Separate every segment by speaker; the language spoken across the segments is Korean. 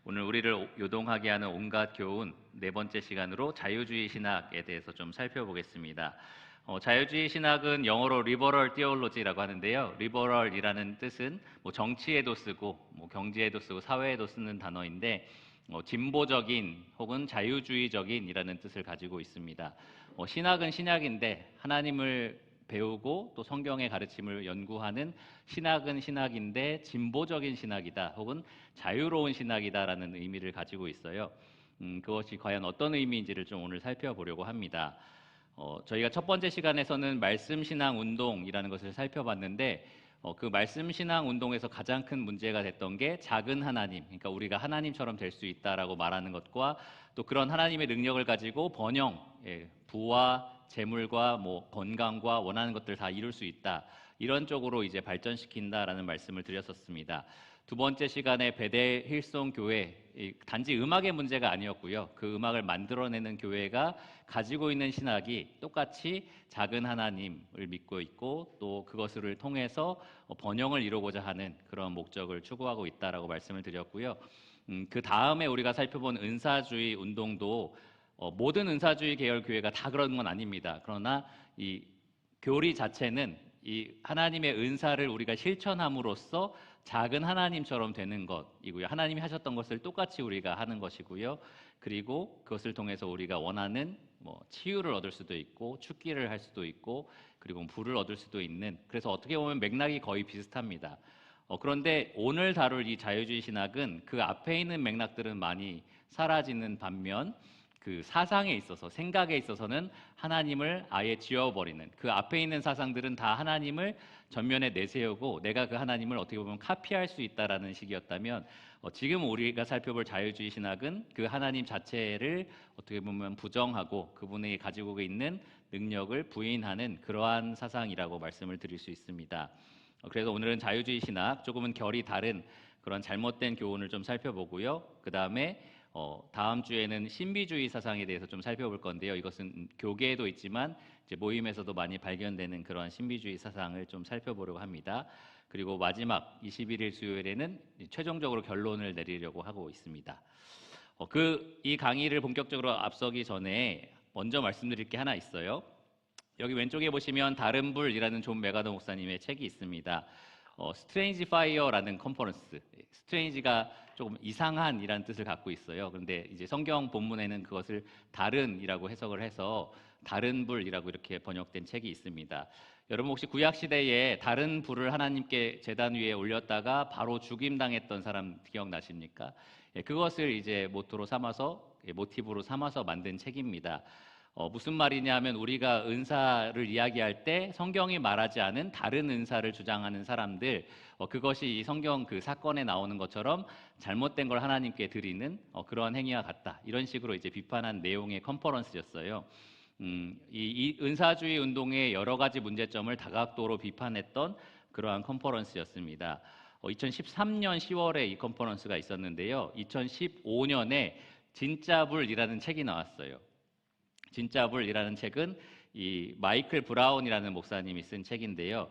Speaker 1: 오늘 우리를 요동하게 하는 온갖 교훈 네 번째 시간으로 자유주의 신학에 대해서 좀 살펴보겠습니다. 자유주의 신학은 영어로 liberal theology라고 하는데요. liberal이라는 뜻은 정치에도 쓰고 경제에도 쓰고 사회에도 쓰는 단어인데 진보적인 혹은 자유주의적인이라는 뜻을 가지고 있습니다. 신학은 신학인데 하나님을 배우고 또 성경의 가르침을 연구하는 신학은 신학인데 진보적인 신학이다 혹은 자유로운 신학이다라는 의미를 가지고 있어요. 그것이 과연 어떤 의미인지를 좀 오늘 살펴보려고 합니다. 저희가 첫 번째 시간에서는 말씀 신앙 운동이라는 것을 살펴봤는데 그 말씀 신앙 운동에서 가장 큰 문제가 됐던 게 작은 하나님, 그러니까 우리가 하나님처럼 될 수 있다라고 말하는 것과 또 그런 하나님의 능력을 가지고 번영, 부와 재물과 건강과 원하는 것들을 다 이룰 수 있다. 이런 쪽으로 이제 발전시킨다라는 말씀을 드렸었습니다. 두 번째 시간에 베델 힐송 교회, 단지 음악의 문제가 아니었고요. 그 음악을 만들어내는 교회가 가지고 있는 신학이 똑같이 작은 하나님을 믿고 있고 또 그것을 통해서 번영을 이루고자 하는 그런 목적을 추구하고 있다라고 말씀을 드렸고요. 그 다음에 우리가 살펴본 은사주의 운동도 모든 은사주의 계열 교회가 다 그런 건 아닙니다. 그러나 이 교리 자체는 이 하나님의 은사를 우리가 실천함으로써 작은 하나님처럼 되는 것이고요. 하나님이 하셨던 것을 똑같이 우리가 하는 것이고요. 그리고 그것을 통해서 우리가 원하는 치유를 얻을 수도 있고 축기를 할 수도 있고 그리고 부를 얻을 수도 있는, 그래서 어떻게 보면 맥락이 거의 비슷합니다. 그런데 오늘 다룰 이 자유주의 신학은 그 앞에 있는 맥락들은 많이 사라지는 반면 그 사상에 있어서, 생각에 있어서는 하나님을 아예 지워버리는, 그 앞에 있는 사상들은 다 하나님을 전면에 내세우고 내가 그 하나님을 어떻게 보면 카피할 수 있다라는 식이었다면 지금 우리가 살펴볼 자유주의 신학은 그 하나님 자체를 어떻게 보면 부정하고 그분이 가지고 있는 능력을 부인하는 그러한 사상이라고 말씀을 드릴 수 있습니다. 그래서 오늘은 자유주의 신학, 조금은 결이 다른 그런 잘못된 교훈을 좀 살펴보고요. 그 다음에 다음 주에는 신비주의 사상에 대해서 좀 살펴볼 건데요. 이것은 교계에도 있지만 이제 모임에서도 많이 발견되는 그런 신비주의 사상을 좀 살펴보려고 합니다. 그리고 마지막 21일 수요일에는 최종적으로 결론을 내리려고 하고 있습니다. 이 강의를 본격적으로 앞서기 전에 먼저 말씀드릴 게 하나 있어요. 여기 왼쪽에 보시면 다른 불이라는 존 메가더 목사님의 책이 있습니다. 스트레인지 파이어라는 컨퍼런스. 스트레인지가 조금 이상한이라는 뜻을 갖고 있어요. 그런데 이제 성경 본문에는 그것을 다른이라고 해석을 해서 다른 불이라고 이렇게 번역된 책이 있습니다. 여러분 혹시 구약 시대에 다른 불을 하나님께 제단 위에 올렸다가 바로 죽임당했던 사람 기억나십니까? 그것을 이제 모티브로 삼아서 만든 책입니다. 무슨 말이냐면 우리가 은사를 이야기할 때 성경이 말하지 않은 다른 은사를 주장하는 사람들, 그것이 이 성경 그 사건에 나오는 것처럼 잘못된 걸 하나님께 드리는 그런 행위와 같다. 이런 식으로 이제 비판한 내용의 컨퍼런스였어요. 이 은사주의 운동의 여러 가지 문제점을 다각도로 비판했던 그러한 컨퍼런스였습니다. 2013년 10월에 이 컨퍼런스가 있었는데요. 2015년에 진짜불이라는 책이 나왔어요. 진짜불이라는 책은 이 마이클 브라운이라는 목사님이 쓴 책인데요.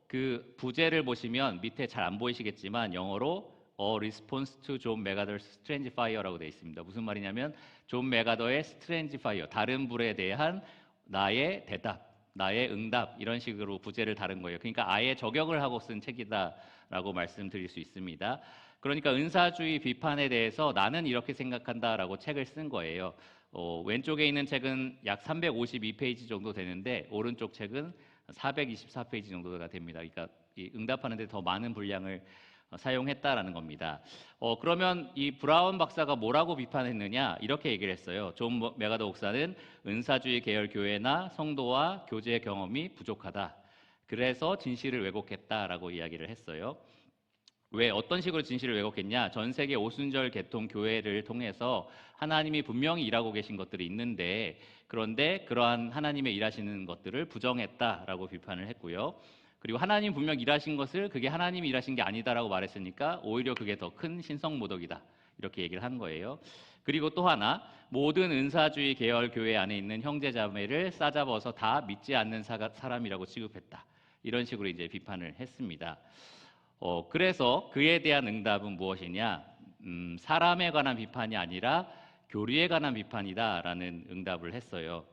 Speaker 1: 그 부제를 보시면 밑에 잘 안 보이시겠지만 영어로 A Response to John MacArthur's Strange Fire라고 되어 있습니다. 무슨 말이냐면 존 맥아더의 Strange Fire, 다른 불에 대한 나의 대답, 나의 응답, 이런 식으로 부제를 다른 거예요. 그러니까 아예 저격을 하고 쓴 책이다라고 말씀드릴 수 있습니다. 그러니까 은사주의 비판에 대해서 나는 이렇게 생각한다라고 책을 쓴 거예요. 왼쪽에 있는 책은 약 352페이지 정도 되는데 오른쪽 책은 424페이지 정도가 됩니다. 그러니까 이 응답하는 데 더 많은 분량을 사용했다라는 겁니다. 그러면 이 브라운 박사가 뭐라고 비판했느냐? 이렇게 얘기를 했어요. 존 메가더 목사는 은사주의 계열 교회나 성도와 교제 경험이 부족하다. 그래서 진실을 왜곡했다라고 이야기를 했어요. 왜 어떤 식으로 진실을 왜곡했냐? 전 세계 오순절 개통 교회를 통해서 하나님이 분명히 일하고 계신 것들이 있는데 그런데 그러한 하나님의 일하시는 것들을 부정했다라고 비판을 했고요. 그리고 하나님 분명 일하신 것을 그게 하나님이 일하신 게 아니다라고 말했으니까 오히려 그게 더 큰 신성모독이다. 이렇게 얘기를 한 거예요. 그리고 또 하나, 모든 은사주의 계열 교회 안에 있는 형제자매를 싸잡아서 다 믿지 않는 사람이라고 취급했다. 이런 식으로 이제 비판을 했습니다. 그래서 그에 대한 응답은 무엇이냐? 사람에 관한 비판이 아니라 교리에 관한 비판이다라는 응답을 했어요.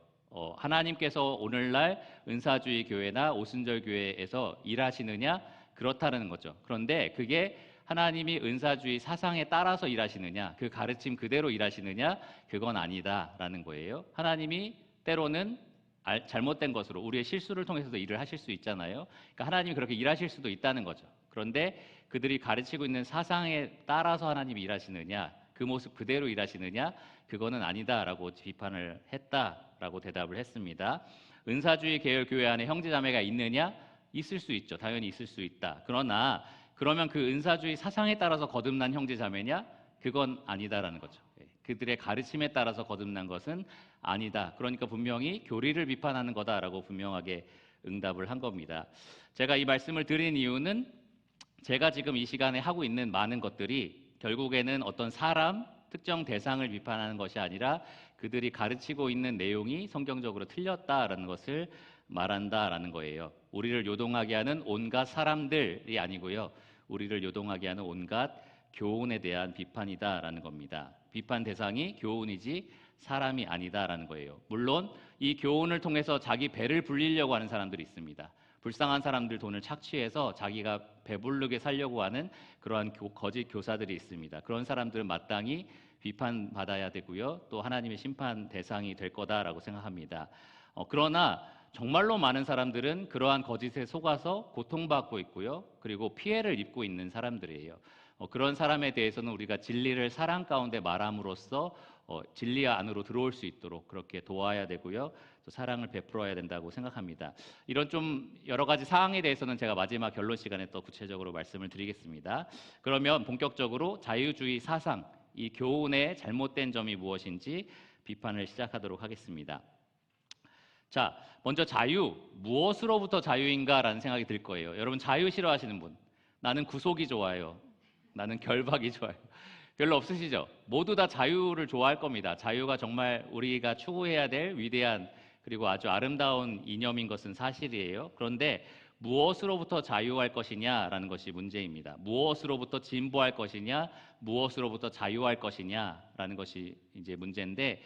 Speaker 1: 하나님께서 오늘날 은사주의 교회나 오순절 교회에서 일하시느냐? 그렇다는 거죠. 그런데 그게 하나님이 은사주의 사상에 따라서 일하시느냐? 그 가르침 그대로 일하시느냐? 그건 아니다라는 거예요. 하나님이 때로는 잘못된 것으로 우리의 실수를 통해서도 일을 하실 수 있잖아요. 그러니까 하나님이 그렇게 일하실 수도 있다는 거죠. 그런데 그들이 가르치고 있는 사상에 따라서 하나님이 일하시느냐? 그 모습 그대로 일하시느냐? 그거는 아니다라고 비판을 했다라고 대답을 했습니다. 은사주의 계열 교회 안에 형제자매가 있느냐? 있을 수 있죠. 당연히 있을 수 있다. 그러나 그러면 그 은사주의 사상에 따라서 거듭난 형제자매냐? 그건 아니다라는 거죠. 그들의 가르침에 따라서 거듭난 것은 아니다. 그러니까 분명히 교리를 비판하는 거다라고 분명하게 응답을 한 겁니다. 제가 이 말씀을 드린 이유는 제가 지금 이 시간에 하고 있는 많은 것들이 결국에는 어떤 사람, 특정 대상을 비판하는 것이 아니라 그들이 가르치고 있는 내용이 성경적으로 틀렸다라는 것을 말한다라는 거예요. 우리를 요동하게 하는 온갖 사람들이 아니고요. 우리를 요동하게 하는 온갖 교훈에 대한 비판이다라는 겁니다. 비판 대상이 교훈이지 사람이 아니다라는 거예요. 물론 이 교훈을 통해서 자기 배를 불리려고 하는 사람들이 있습니다. 불쌍한 사람들 돈을 착취해서 자기가 배부르게 살려고 하는 그러한 거짓 교사들이 있습니다. 그런 사람들은 마땅히 비판받아야 되고요. 또 하나님의 심판 대상이 될 거다라고 생각합니다. 그러나 정말로 많은 사람들은 그러한 거짓에 속아서 고통받고 있고요. 그리고 피해를 입고 있는 사람들이에요. 그런 사람에 대해서는 우리가 진리를 사랑 가운데 말함으로써 진리 안으로 들어올 수 있도록 그렇게 도와야 되고요. 또 사랑을 베풀어야 된다고 생각합니다. 이런 좀 여러 가지 사항에 대해서는 제가 마지막 결론 시간에 또 구체적으로 말씀을 드리겠습니다. 그러면 본격적으로 자유주의 사상, 이 교훈의 잘못된 점이 무엇인지 비판을 시작하도록 하겠습니다. 자, 먼저 자유, 무엇으로부터 자유인가라는 생각이 들 거예요. 여러분 자유 싫어하시는 분, 나는 구속이 좋아요. 나는 결박이 좋아요. 별로 없으시죠? 모두 다 자유를 좋아할 겁니다. 자유가 정말 우리가 추구해야 될 위대한 그리고 아주 아름다운 이념인 것은 사실이에요. 그런데 무엇으로부터 자유할 것이냐라는 것이 문제입니다. 무엇으로부터 진보할 것이냐, 무엇으로부터 자유할 것이냐라는 것이 이제 문제인데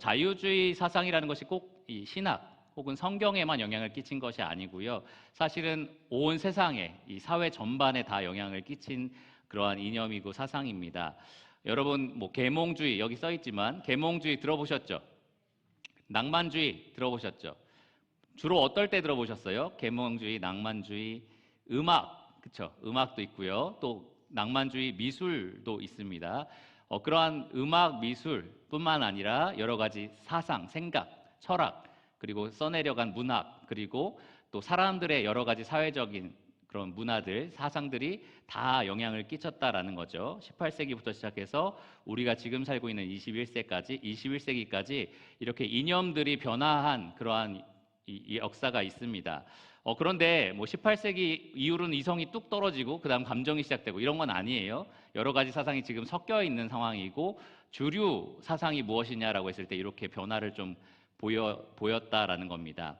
Speaker 1: 자유주의 사상이라는 것이 꼭 이 신학 혹은 성경에만 영향을 끼친 것이 아니고요. 사실은 온 세상에 이 사회 전반에 다 영향을 끼친 그러한 이념이고 사상입니다. 여러분 뭐 계몽주의 여기 써 있지만 계몽주의 들어보셨죠? 낭만주의 들어보셨죠? 주로 어떨 때 들어보셨어요? 계몽주의, 낭만주의, 음악, 그렇죠? 음악도 있고요. 또 낭만주의 미술도 있습니다. 그러한 음악, 미술뿐만 아니라 여러 가지 사상, 생각, 철학, 그리고 써내려간 문학, 그리고 또 사람들의 여러 가지 사회적인 그런 문화들, 사상들이 다 영향을 끼쳤다라는 거죠. 18세기부터 시작해서 우리가 지금 살고 있는 21세기까지 이렇게 이념들이 변화한 그러한 이 역사가 있습니다. 그런데 뭐 18세기 이후로는 이성이 뚝 떨어지고 그다음 감정이 시작되고 이런 건 아니에요. 여러 가지 사상이 지금 섞여 있는 상황이고 주류 사상이 무엇이냐라고 했을 때 이렇게 변화를 좀 보였다라는 겁니다.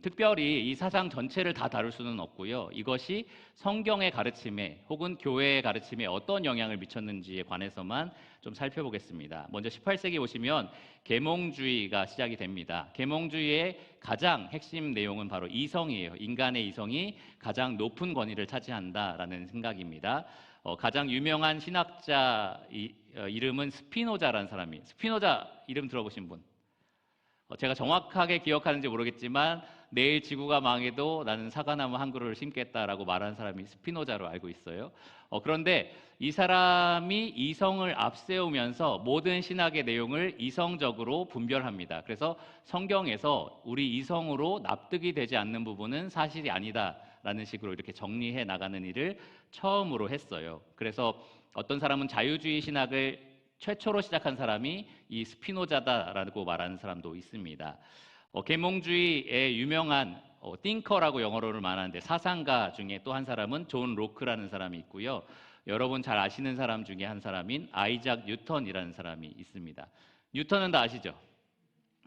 Speaker 1: 특별히 이 사상 전체를 다 다룰 수는 없고요. 이것이 성경의 가르침에 혹은 교회의 가르침에 어떤 영향을 미쳤는지에 관해서만 좀 살펴보겠습니다. 먼저 18세기 보시면 계몽주의가 시작이 됩니다. 계몽주의의 가장 핵심 내용은 바로 이성이에요. 인간의 이성이 가장 높은 권위를 차지한다라는 생각입니다. 가장 유명한 신학자 이름은 스피노자라는 사람이. 스피노자 이름 들어보신 분? 제가 정확하게 기억하는지 모르겠지만 내일 지구가 망해도 나는 사과나무 한 그루를 심겠다라고 말한 사람이 스피노자로 알고 있어요. 그런데 이 사람이 이성을 앞세우면서 모든 신학의 내용을 이성적으로 분별합니다. 그래서 성경에서 우리 이성으로 납득이 되지 않는 부분은 사실이 아니다라는 식으로 이렇게 정리해 나가는 일을 처음으로 했어요. 그래서 어떤 사람은 자유주의 신학을 최초로 시작한 사람이 이 스피노자다라고 말하는 사람도 있습니다. 계몽주의의 유명한 띵커라고 영어로를 말하는데 사상가 중에 또 한 사람은 존 로크라는 사람이 있고요. 여러분 잘 아시는 사람 중에 한 사람인 아이작 뉴턴이라는 사람이 있습니다. 뉴턴은 다 아시죠?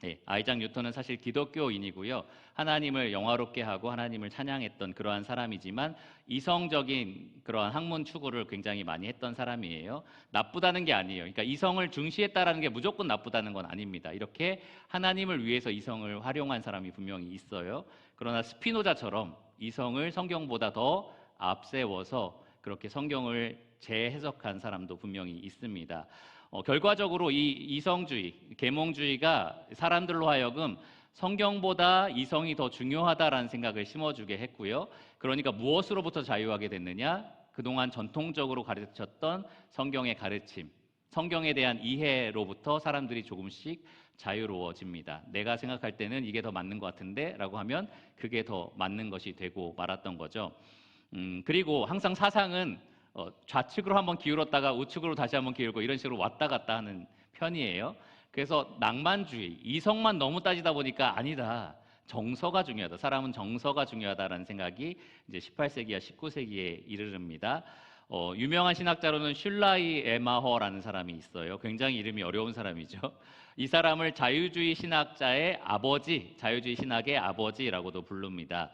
Speaker 1: 네, 아이작 뉴턴은 사실 기독교인이고요. 하나님을 영화롭게 하고 하나님을 찬양했던 그러한 사람이지만 이성적인 그러한 학문 추구를 굉장히 많이 했던 사람이에요. 나쁘다는 게 아니에요. 그러니까 이성을 중시했다라는 게 무조건 나쁘다는 건 아닙니다. 이렇게 하나님을 위해서 이성을 활용한 사람이 분명히 있어요. 그러나 스피노자처럼 이성을 성경보다 더 앞세워서 그렇게 성경을 재해석한 사람도 분명히 있습니다. 결과적으로 이 이성주의, 계몽주의가 사람들로 하여금 성경보다 이성이 더 중요하다라는 생각을 심어주게 했고요. 그러니까 무엇으로부터 자유하게 됐느냐? 그동안 전통적으로 가르쳤던 성경의 가르침, 성경에 대한 이해로부터 사람들이 조금씩 자유로워집니다. 내가 생각할 때는 이게 더 맞는 것 같은데 라고 하면 그게 더 맞는 것이 되고 말았던 거죠. 그리고 항상 사상은 좌측으로 한번 기울었다가 우측으로 다시 한번 기울고 이런 식으로 왔다 갔다 하는 편이에요. 그래서 낭만주의, 이성만 너무 따지다 보니까 아니다. 정서가 중요하다. 사람은 정서가 중요하다라는 생각이 이제 18세기와 19세기에 이르릅니다. 유명한 신학자로는 슐라이 에마허라는 사람이 있어요. 굉장히 이름이 어려운 사람이죠. 이 사람을 자유주의 신학자의 아버지, 자유주의 신학의 아버지라고도 부릅니다.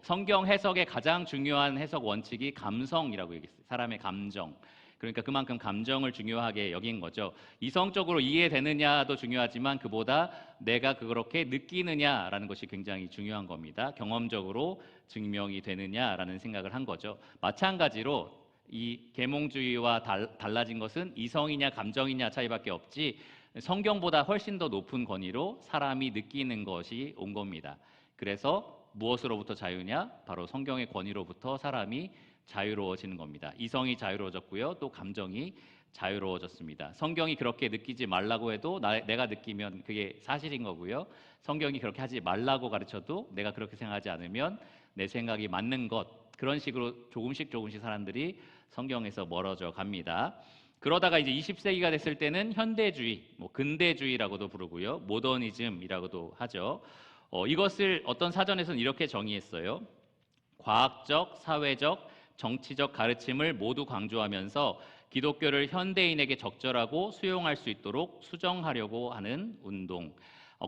Speaker 1: 성경 해석의 가장 중요한 해석 원칙이 감성이라고 얘기했어요. 사람의 감정. 그러니까 그만큼 감정을 중요하게 여긴 거죠. 이성적으로 이해되느냐도 중요하지만 그보다 내가 그렇게 느끼느냐라는 것이 굉장히 중요한 겁니다. 경험적으로 증명이 되느냐라는 생각을 한 거죠. 마찬가지로 이 계몽주의와 달라진 것은 이성이냐 감정이냐 차이밖에 없지 성경보다 훨씬 더 높은 권위로 사람이 느끼는 것이 온 겁니다. 그래서 무엇으로부터 자유냐? 바로 성경의 권위로부터 사람이 자유로워지는 겁니다. 이성이 자유로워졌고요. 또 감정이 자유로워졌습니다. 성경이 그렇게 느끼지 말라고 해도 내가 느끼면 그게 사실인 거고요. 성경이 그렇게 하지 말라고 가르쳐도 내가 그렇게 생각하지 않으면 내 생각이 맞는 것. 그런 식으로 조금씩 사람들이 성경에서 멀어져 갑니다. 그러다가 이제 20세기가 됐을 때는 현대주의, 근대주의라고도 부르고요. 모더니즘이라고도 하죠. 이것을 어떤 사전에서는 이렇게 정의했어요. 과학적, 사회적, 정치적 가르침을 모두 강조하면서 기독교를 현대인에게 적절하고 수용할 수 있도록 수정하려고 하는 운동.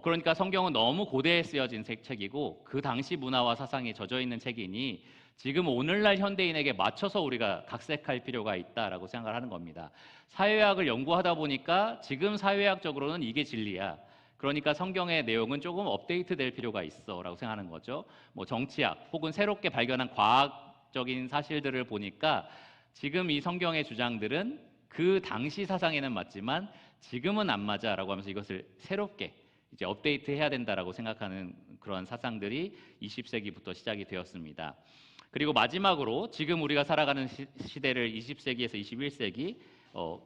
Speaker 1: 그러니까 성경은 너무 고대에 쓰여진 책이고 그 당시 문화와 사상에 젖어 있는 책이니 지금 오늘날 현대인에게 맞춰서 우리가 각색할 필요가 있다라고 생각을 하는 겁니다. 사회학을 연구하다 보니까 지금 사회학적으로는 이게 진리야. 그러니까 성경의 내용은 조금 업데이트 될 필요가 있어라고 생각하는 거죠. 정치학 혹은 새롭게 발견한 과학적인 사실들을 보니까 지금 이 성경의 주장들은 그 당시 사상에는 맞지만 지금은 안 맞아라고 하면서 이것을 새롭게 이제 업데이트해야 된다라고 생각하는 그런 사상들이 20세기부터 시작이 되었습니다. 그리고 마지막으로 지금 우리가 살아가는 시대를 20세기에서 21세기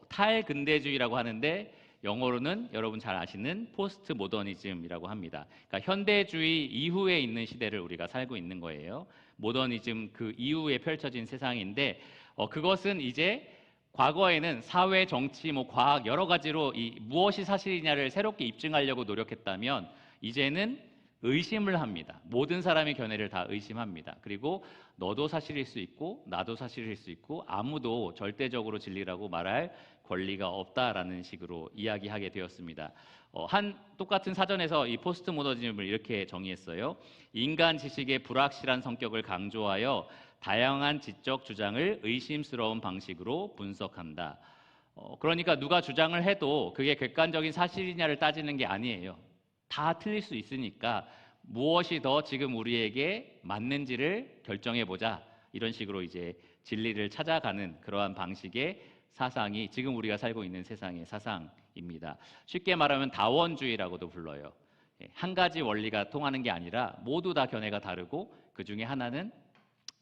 Speaker 1: 탈근대주의라고 하는데 영어로는 여러분 잘 아시는 포스트 모더니즘이라고 합니다. 그러니까 현대주의 이후에 있는 시대를 우리가 살고 있는 거예요. 모더니즘 그 이후에 펼쳐진 세상인데 그것은 이제 과거에는 사회, 정치, 과학 여러 가지로 무엇이 사실이냐를 새롭게 입증하려고 노력했다면 이제는 의심을 합니다. 모든 사람의 견해를 다 의심합니다. 그리고 너도 사실일 수 있고 나도 사실일 수 있고 아무도 절대적으로 진리라고 말할 권리가 없다라는 식으로 이야기하게 되었습니다. 한 똑같은 사전에서 이 포스트 모더니즘을 이렇게 정의했어요. 인간 지식의 불확실한 성격을 강조하여 다양한 지적 주장을 의심스러운 방식으로 분석한다. 그러니까 누가 주장을 해도 그게 객관적인 사실이냐를 따지는 게 아니에요. 다 틀릴 수 있으니까 무엇이 더 지금 우리에게 맞는지를 결정해 보자. 이런 식으로 이제 진리를 찾아가는 그러한 방식의 사상이 지금 우리가 살고 있는 세상의 사상입니다. 쉽게 말하면 다원주의라고도 불러요. 한 가지 원리가 통하는 게 아니라 모두 다 견해가 다르고 그 중에 하나는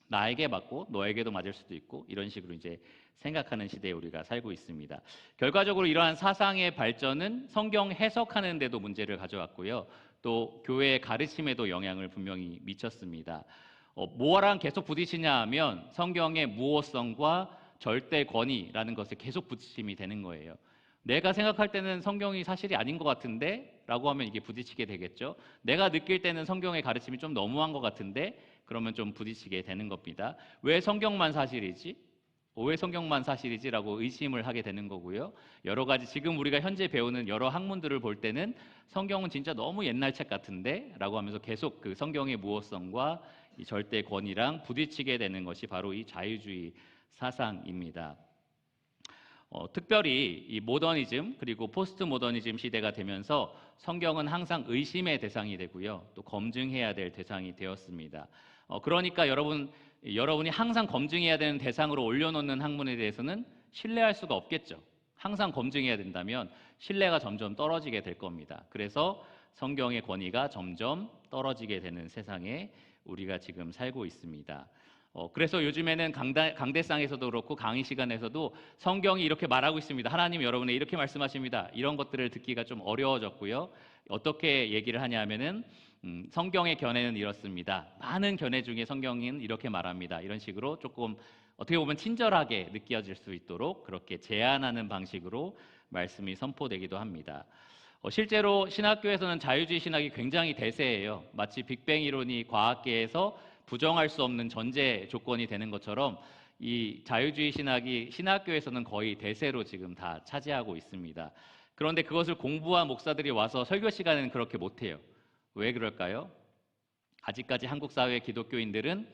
Speaker 1: 나에게 맞고 너에게도 맞을 수도 있고 이런 식으로 이제 생각하는 시대에 우리가 살고 있습니다. 결과적으로 이러한 사상의 발전은 성경 해석하는 데도 문제를 가져왔고요. 또 교회의 가르침에도 영향을 분명히 미쳤습니다. 뭐랑 계속 부딪히냐 하면 성경의 무호성과 절대 권위라는 것에 계속 부딪힘이 되는 거예요. 내가 생각할 때는 성경이 사실이 아닌 것 같은데 라고 하면 이게 부딪히게 되겠죠. 내가 느낄 때는 성경의 가르침이 좀 너무한 것 같은데 그러면 좀 부딪히게 되는 겁니다. 왜 성경만 사실이지? 왜 성경만 사실이지라고 의심을 하게 되는 거고요. 여러 가지 지금 우리가 현재 배우는 여러 학문들을 볼 때는 성경은 진짜 너무 옛날 책 같은데 라고 하면서 계속 그 성경의 무호성과 이 절대 권위랑 부딪히게 되는 것이 바로 이 자유주의 사상입니다. 특별히 이 모더니즘 그리고 포스트 모더니즘 시대가 되면서 성경은 항상 의심의 대상이 되고요. 또 검증해야 될 대상이 되었습니다. 그러니까 여러분이 항상 검증해야 되는 대상으로 올려놓는 학문에 대해서는 신뢰할 수가 없겠죠. 항상 검증해야 된다면 신뢰가 점점 떨어지게 될 겁니다. 그래서 성경의 권위가 점점 떨어지게 되는 세상에 우리가 지금 살고 있습니다. 그래서 요즘에는 강대상에서도 그렇고 강의 시간에서도 성경이 이렇게 말하고 있습니다. 하나님 여러분에 이렇게 말씀하십니다. 이런 것들을 듣기가 좀 어려워졌고요. 어떻게 얘기를 하냐면은 성경의 견해는 이렇습니다. 많은 견해 중에 성경은 이렇게 말합니다. 이런 식으로 조금 어떻게 보면 친절하게 느껴질 수 있도록 그렇게 제안하는 방식으로 말씀이 선포되기도 합니다. 실제로 신학교에서는 자유주의 신학이 굉장히 대세예요. 마치 빅뱅 이론이 과학계에서 부정할 수 없는 전제 조건이 되는 것처럼 이 자유주의 신학이 신학교에서는 거의 대세로 지금 다 차지하고 있습니다. 그런데 그것을 공부한 목사들이 와서 설교 시간에는 그렇게 못해요. 왜 그럴까요? 아직까지 한국 사회의 기독교인들은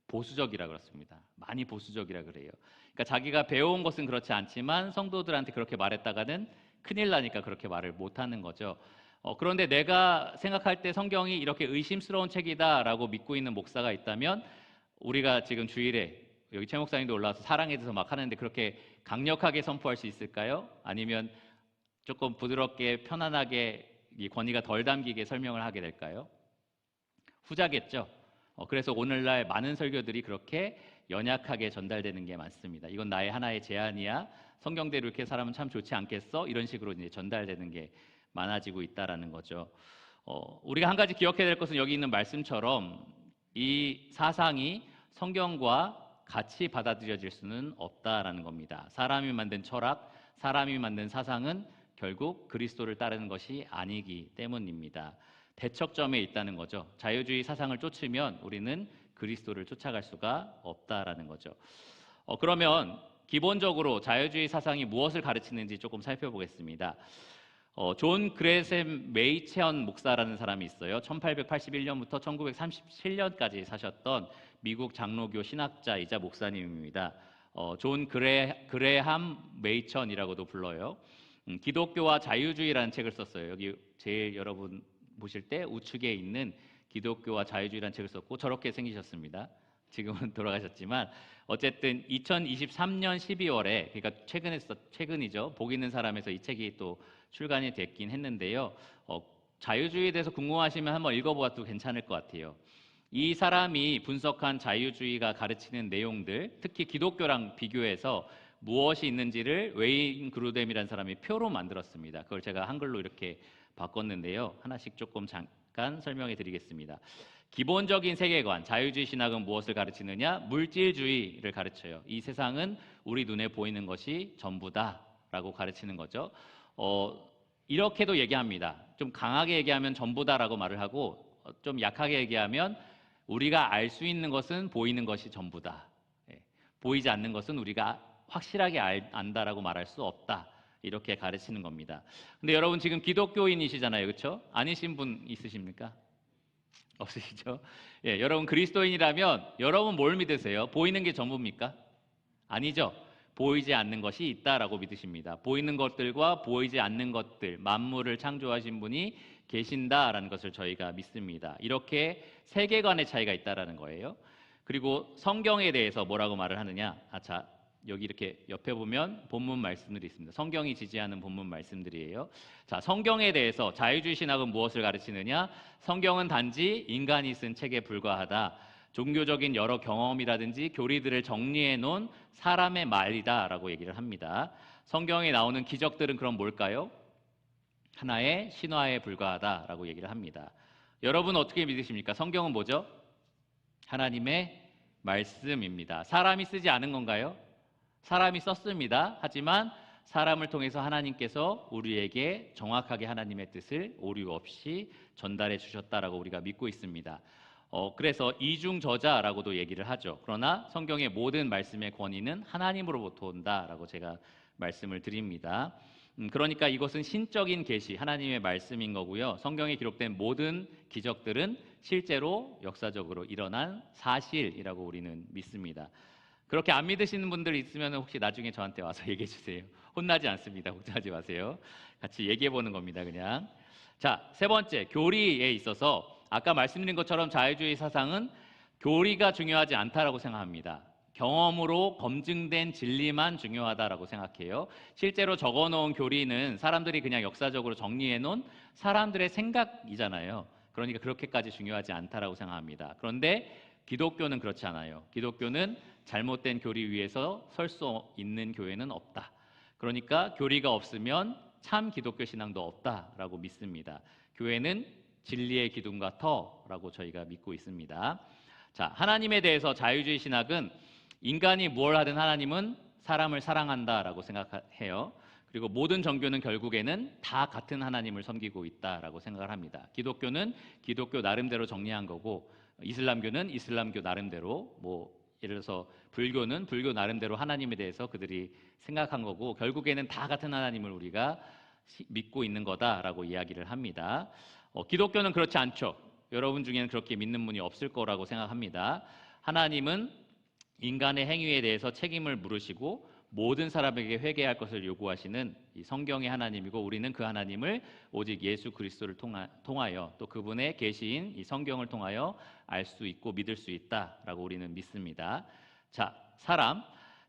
Speaker 1: 보수적이라 그렇습니다. 많이 보수적이라 그래요. 그러니까 자기가 배워온 것은 그렇지 않지만 성도들한테 그렇게 말했다가는 큰일 나니까 그렇게 말을 못하는 거죠. 그런데 내가 생각할 때 성경이 이렇게 의심스러운 책이다라고 믿고 있는 목사가 있다면 우리가 지금 주일에 여기 최 목사님도 올라와서 사랑에 대해서 막 하는데 그렇게 강력하게 선포할 수 있을까요? 아니면 조금 부드럽게 편안하게 이 권위가 덜 담기게 설명을 하게 될까요? 후자겠죠. 그래서 오늘날 많은 설교들이 그렇게 연약하게 전달되는 게 많습니다. 이건 나의 하나의 제안이야. 성경대로 이렇게 살아면 참 좋지 않겠어? 이런 식으로 이제 전달되는 게 많아지고 있다라는 거죠. 우리가 한 가지 기억해야 될 것은 여기 있는 말씀처럼 이 사상이 성경과 같이 받아들여질 수는 없다라는 겁니다. 사람이 만든 철학, 사람이 만든 사상은 결국 그리스도를 따르는 것이 아니기 때문입니다. 대척점에 있다는 거죠. 자유주의 사상을 쫓으면 우리는 그리스도를 쫓아갈 수가 없다라는 거죠. 그러면 기본적으로 자유주의 사상이 무엇을 가르치는지 조금 살펴보겠습니다. 존 그레셈 메이체언 목사라는 사람이 있어요. 1881년부터 1937년까지 사셨던 미국 장로교 신학자이자 목사님입니다. 존 그레함 메이천이라고도 불러요. 기독교와 자유주의라는 책을 썼어요. 여기 제일 여러분 보실 때 우측에 있는 기독교와 자유주의라는 책을 썼고 저렇게 생기셨습니다. 지금은 돌아가셨지만 어쨌든 2023년 12월에 그러니까 최근이죠. 복 있는 사람에서 이 책이 또 출간이 됐긴 했는데요. 자유주의에 대해서 궁금하시면 한번 읽어보아도 괜찮을 것 같아요. 이 사람이 분석한 자유주의가 가르치는 내용들, 특히 기독교랑 비교해서 무엇이 있는지를 웨인 그루뎀이라는 사람이 표로 만들었습니다. 그걸 제가 한글로 이렇게 바꿨는데요. 하나씩 조금 잠깐 설명해 드리겠습니다. 기본적인 세계관, 자유주의 신학은 무엇을 가르치느냐? 물질주의를 가르쳐요. 이 세상은 우리 눈에 보이는 것이 전부다라고 가르치는 거죠. 이렇게도 얘기합니다. 좀 강하게 얘기하면 전부다라고 말을 하고 좀 약하게 얘기하면 우리가 알 수 있는 것은 보이는 것이 전부다. 보이지 않는 것은 우리가 확실하게 안다라고 말할 수 없다. 이렇게 가르치는 겁니다. 근데 여러분 지금 기독교인이시잖아요. 그렇죠? 아니신 분 있으십니까? 없으시죠? 예, 여러분 그리스도인이라면 여러분 뭘 믿으세요? 보이는 게 전부입니까? 아니죠. 보이지 않는 것이 있다라고 믿으십니다. 보이는 것들과 보이지 않는 것들, 만물을 창조하신 분이 계신다라는 것을 저희가 믿습니다. 이렇게 세계관의 차이가 있다라는 거예요. 그리고 성경에 대해서 뭐라고 말을 하느냐? 자, 여기 이렇게 옆에 보면 본문 말씀들이 있습니다. 성경이 지지하는 본문 말씀들이에요. 자, 성경에 대해서 자유주의 신학은 무엇을 가르치느냐? 성경은 단지 인간이 쓴 책에 불과하다. 종교적인 여러 경험이라든지 교리들을 정리해 놓은 사람의 말이다라고 얘기를 합니다. 성경에 나오는 기적들은 그럼 뭘까요? 하나의 신화에 불과하다라고 얘기를 합니다. 여러분 어떻게 믿으십니까? 성경은 뭐죠? 하나님의 말씀입니다. 사람이 쓰지 않은 건가요? 사람이 썼습니다. 하지만 사람을 통해서 하나님께서 우리에게 정확하게 하나님의 뜻을 오류 없이 전달해 주셨다라고 우리가 믿고 있습니다. 그래서 이중저자라고도 얘기를 하죠. 그러나 성경의 모든 말씀의 권위는 하나님으로부터 온다라고 제가 말씀을 드립니다. 그러니까 이것은 신적인 계시, 하나님의 말씀인 거고요. 성경에 기록된 모든 기적들은 실제로 역사적으로 일어난 사실이라고 우리는 믿습니다. 그렇게 안 믿으시는 분들 있으면 혹시 나중에 저한테 와서 얘기해 주세요. 혼나지 않습니다. 걱정하지 마세요. 같이 얘기해 보는 겁니다, 그냥. 자, 세 번째, 교리에 있어서 아까 말씀드린 것처럼 자유주의 사상은 교리가 중요하지 않다라고 생각합니다. 경험으로 검증된 진리만 중요하다라고 생각해요. 실제로 적어놓은 교리는 사람들이 그냥 역사적으로 정리해놓은 사람들의 생각이잖아요. 그러니까 그렇게까지 중요하지 않다라고 생각합니다. 그런데 기독교는 그렇지 않아요. 기독교는 잘못된 교리 위에서 설 수 있는 교회는 없다. 그러니까 교리가 없으면 참 기독교 신앙도 없다라고 믿습니다. 교회는 진리의 기둥과 터라고 저희가 믿고 있습니다. 자, 하나님에 대해서 자유주의 신학은 인간이 무엇을 하든 하나님은 사람을 사랑한다라고 생각해요. 그리고 모든 종교는 결국에는 다 같은 하나님을 섬기고 있다라고 생각을 합니다. 기독교는 기독교 나름대로 정리한 거고, 이슬람교는 이슬람교 나름대로, 예를 들어서 불교는 불교 나름대로 하나님에 대해서 그들이 생각한 거고, 결국에는 다 같은 하나님을 우리가 믿고 있는 거다라고 이야기를 합니다. 기독교는 그렇지 않죠. 여러분 중에는 그렇게 믿는 분이 없을 거라고 생각합니다. 하나님은 인간의 행위에 대해서 책임을 물으시고 모든 사람에게 회개할 것을 요구하시는 이 성경의 하나님이고, 우리는 그 하나님을 오직 예수 그리스도를 통하여 또 그분의 계시인 이 성경을 통하여 알 수 있고 믿을 수 있다라고 우리는 믿습니다. 자,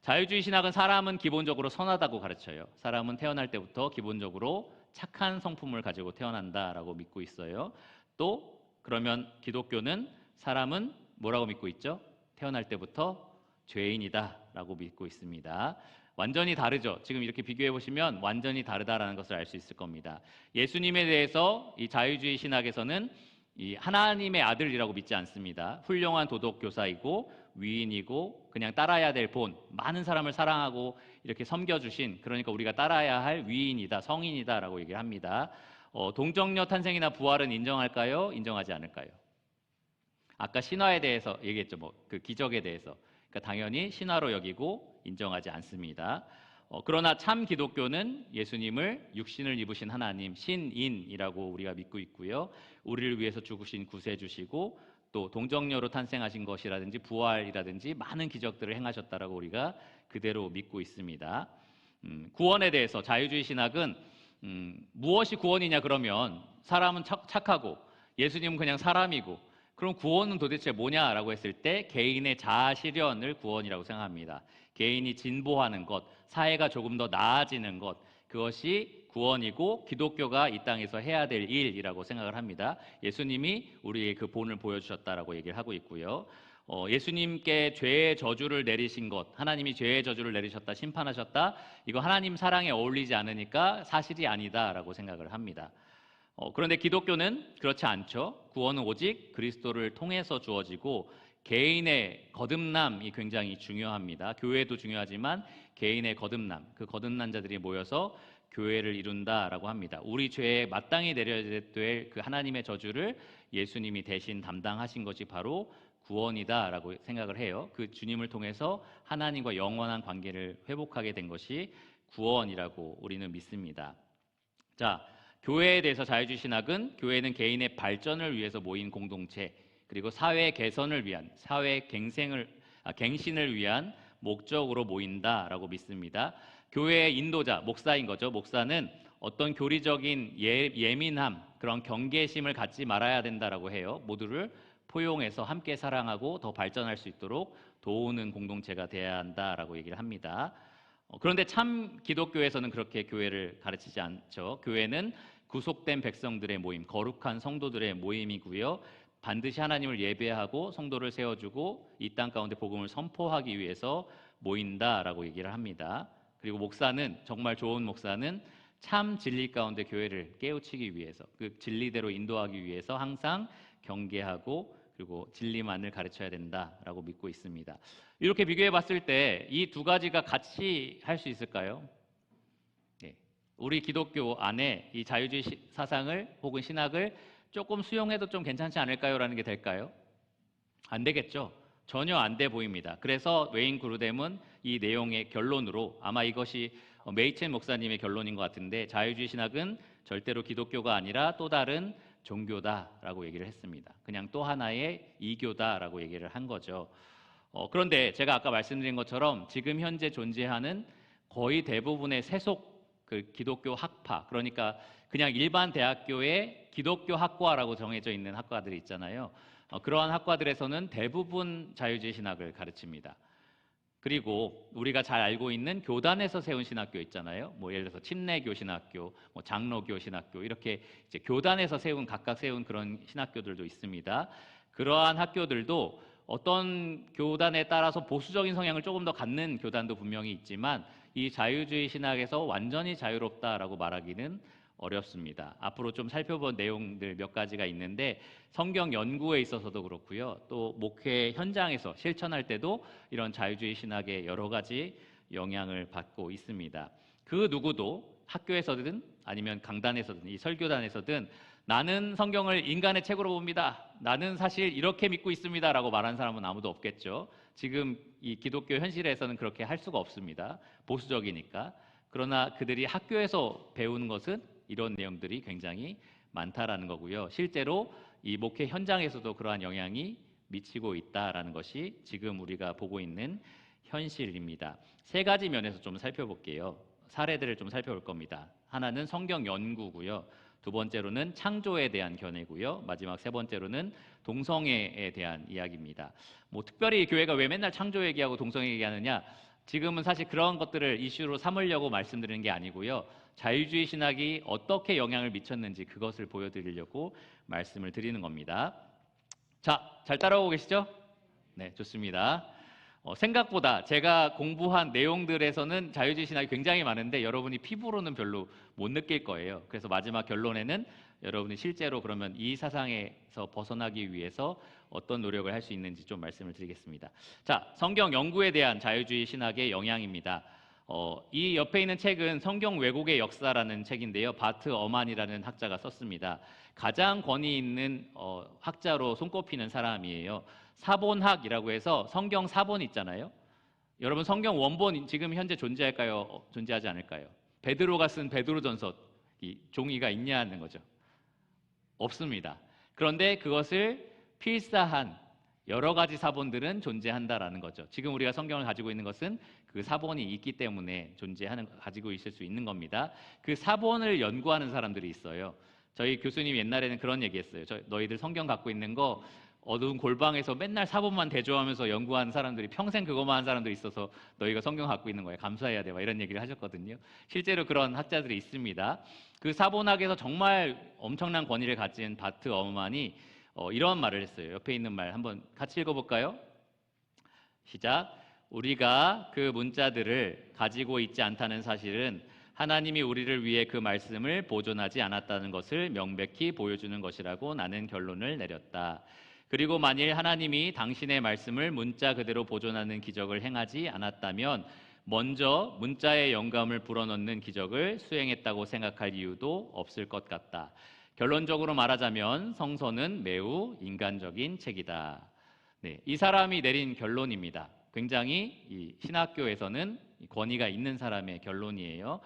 Speaker 1: 자유주의 신학은 사람은 기본적으로 선하다고 가르쳐요. 사람은 태어날 때부터 기본적으로 착한 성품을 가지고 태어난다라고 믿고 있어요. 또 그러면 기독교는 사람은 뭐라고 믿고 있죠? 태어날 때부터 죄인이다라고 믿고 있습니다. 완전히 다르죠. 지금 이렇게 비교해 보시면 완전히 다르다라는 것을 알 수 있을 겁니다. 예수님에 대해서 이 자유주의 신학에서는 이 하나님의 아들이라고 믿지 않습니다. 훌륭한 도덕 교사이고 위인이고 그냥 따라야 될 본, 많은 사람을 사랑하고 이렇게 섬겨주신, 그러니까 우리가 따라야 할 위인이다, 성인이다라고 얘기를 합니다. 동정녀 탄생이나 부활은 인정할까요? 인정하지 않을까요? 아까 신화에 대해서 얘기했죠. 그 기적에 대해서. 그러니까 당연히 신화로 여기고 인정하지 않습니다. 그러나 참 기독교는 예수님을 육신을 입으신 하나님, 신인이라고 우리가 믿고 있고요. 우리를 위해서 죽으신 구세주시고 또 동정녀로 탄생하신 것이라든지 부활이라든지 많은 기적들을 행하셨다라고 우리가 그대로 믿고 있습니다. 구원에 대해서 자유주의 신학은 무엇이 구원이냐 그러면 사람은 착하고 예수님은 그냥 사람이고, 그럼 구원은 도대체 뭐냐라고 했을 때 개인의 자아 실현을 구원이라고 생각합니다. 개인이 진보하는 것, 사회가 조금 더 나아지는 것, 그것이 구원이고 기독교가 이 땅에서 해야 될 일이라고 생각을 합니다. 예수님이 우리의 그 본을 보여주셨다라고 얘기를 하고 있고요. 예수님께 죄의 저주를 내리신 것, 하나님이 죄의 저주를 내리셨다, 심판하셨다, 이거 하나님 사랑에 어울리지 않으니까 사실이 아니다라고 생각을 합니다. 그런데 기독교는 그렇지 않죠. 구원은 오직 그리스도를 통해서 주어지고 개인의 거듭남이 굉장히 중요합니다. 교회도 중요하지만 개인의 거듭남, 그 거듭난 자들이 모여서 교회를 이룬다라고 합니다. 우리 죄에 마땅히 내려야 될 그 하나님의 저주를 예수님이 대신 담당하신 것이 바로 구원이다라고 생각을 해요. 그 주님을 통해서 하나님과 영원한 관계를 회복하게 된 것이 구원이라고 우리는 믿습니다. 자, 교회에 대해서 자유주의 신학은 교회는 개인의 발전을 위해서 모인 공동체, 그리고 사회 개선을 위한, 사회 갱신을 위한 목적으로 모인다라고 믿습니다. 교회의 인도자, 목사인 거죠. 목사는 어떤 교리적인 예민함, 그런 경계심을 갖지 말아야 된다라고 해요. 모두를 포용해서 함께 사랑하고 더 발전할 수 있도록 도우는 공동체가 돼야 한다라고 얘기를 합니다. 그런데 참 기독교에서는 그렇게 교회를 가르치지 않죠. 교회는 구속된 백성들의 모임, 거룩한 성도들의 모임이고요. 반드시 하나님을 예배하고 성도를 세워주고 이 땅 가운데 복음을 선포하기 위해서 모인다라고 얘기를 합니다. 그리고 목사는, 정말 좋은 목사는 참 진리 가운데 교회를 깨우치기 위해서, 그 진리대로 인도하기 위해서 항상 경계하고 그리고 진리만을 가르쳐야 된다라고 믿고 있습니다. 이렇게 비교해 봤을 때 이 두 가지가 같이 할 수 있을까요? 네. 우리 기독교 안에 이 자유주의 사상을 혹은 신학을 조금 수용해도 좀 괜찮지 않을까요? 라는 게 될까요? 안 되겠죠. 전혀 안 돼 보입니다. 그래서 웨인 그루뎀은 이 내용의 결론으로 아마 이것이 메이첸 목사님의 결론인 것 같은데 자유주의 신학은 절대로 기독교가 아니라 또 다른 종교다라고 얘기를 했습니다. 그냥 또 하나의 이교다라고 얘기를 한 거죠. 그런데 제가 아까 말씀드린 것처럼 지금 현재 존재하는 거의 대부분의 세속 그 기독교 학파, 그러니까 그냥 일반 대학교에 기독교 학과라고 정해져 있는 학과들이 있잖아요. 그러한 학과들에서는 대부분 자유주의 신학을 가르칩니다. 그리고 우리가 잘 알고 있는 교단에서 세운 신학교 있잖아요. 뭐 예를 들어서 침례교 신학교, 뭐 장로교 신학교 이렇게 이제 교단에서 각각 세운 그런 신학교들도 있습니다. 그러한 학교들도 어떤 교단에 따라서 보수적인 성향을 조금 더 갖는 교단도 분명히 있지만 이 자유주의 신학에서 완전히 자유롭다라고 말하기는 어렵습니다. 앞으로 좀 살펴본 내용들 몇 가지가 있는데 성경 연구에 있어서도 그렇고요. 또 목회 현장에서 실천할 때도 이런 자유주의 신학의 여러 가지 영향을 받고 있습니다. 그 누구도 학교에서든 아니면 강단에서든 이 설교단에서든 나는 성경을 인간의 책으로 봅니다. 나는 사실 이렇게 믿고 있습니다. 라고 말하는 사람은 아무도 없겠죠. 지금 이 기독교 현실에서는 그렇게 할 수가 없습니다. 보수적이니까. 그러나 그들이 학교에서 배우는 것은 이런 내용들이 굉장히 많다라는 거고요. 실제로 이 목회 현장에서도 그러한 영향이 미치고 있다라는 것이 지금 우리가 보고 있는 현실입니다. 세 가지 면에서 좀 살펴볼게요. 사례들을 좀 살펴볼 겁니다. 하나는 성경 연구고요. 두 번째로는 창조에 대한 견해고요. 마지막 세 번째로는 동성애에 대한 이야기입니다. 뭐 특별히 교회가 왜 맨날 창조 얘기하고 동성애 얘기하느냐? 지금은 사실 그런 것들을 이슈로 삼으려고 말씀드리는 게 아니고요. 자유주의 신학이 어떻게 영향을 미쳤는지 그것을 보여드리려고 말씀을 드리는 겁니다. 자, 잘 따라오고 계시죠? 네, 좋습니다. 생각보다 제가 공부한 내용들에서는 자유주의 신학이 굉장히 많은데 여러분이 피부로는 별로 못 느낄 거예요. 그래서 마지막 결론에는 여러분이 실제로 그러면 이 사상에서 벗어나기 위해서 어떤 노력을 할 수 있는지 좀 말씀을 드리겠습니다. 자, 성경 연구에 대한 자유주의 신학의 영향입니다. 이 옆에 있는 책은 성경 왜곡의 역사라는 책인데요. 바트 어만이라는 학자가 썼습니다. 가장 권위 있는 학자로 손꼽히는 사람이에요. 사본학이라고 해서 성경 사본 있잖아요. 여러분 성경 원본 지금 현재 존재할까요? 존재하지 않을까요? 베드로가 쓴 베드로전서 이 종이가 있냐는 거죠. 없습니다. 그런데 그것을 필사한 여러 가지 사본들은 존재한다라는 거죠. 지금 우리가 성경을 가지고 있는 것은 그 사본이 있기 때문에 가지고 있을 수 있는 겁니다. 그 사본을 연구하는 사람들이 있어요. 저희 교수님 옛날에는 그런 얘기했어요. 너희들 성경 갖고 있는 거 어두운 골방에서 맨날 사본만 대조하면서 연구하는 사람들이 평생 그것만 한 사람들이 있어서 너희가 성경 갖고 있는 거에 감사해야 돼. 막 이런 얘기를 하셨거든요. 실제로 그런 학자들이 있습니다. 그 사본학에서 정말 엄청난 권위를 가진 바트 어만이 이런 말을 했어요. 옆에 있는 말 한번 같이 읽어볼까요? 시작. 우리가 그 문자들을 가지고 있지 않다는 사실은 하나님이 우리를 위해 그 말씀을 보존하지 않았다는 것을 명백히 보여주는 것이라고 나는 결론을 내렸다. 그리고 만일 하나님이 당신의 말씀을 문자 그대로 보존하는 기적을 행하지 않았다면 먼저 문자의 영감을 불어넣는 기적을 수행했다고 생각할 이유도 없을 것 같다. 결론적으로 말하자면 성서는 매우 인간적인 책이다. 네, 이 사람이 내린 결론입니다. 굉장히 이 신학교에서는 권위가 있는 사람의 결론이에요.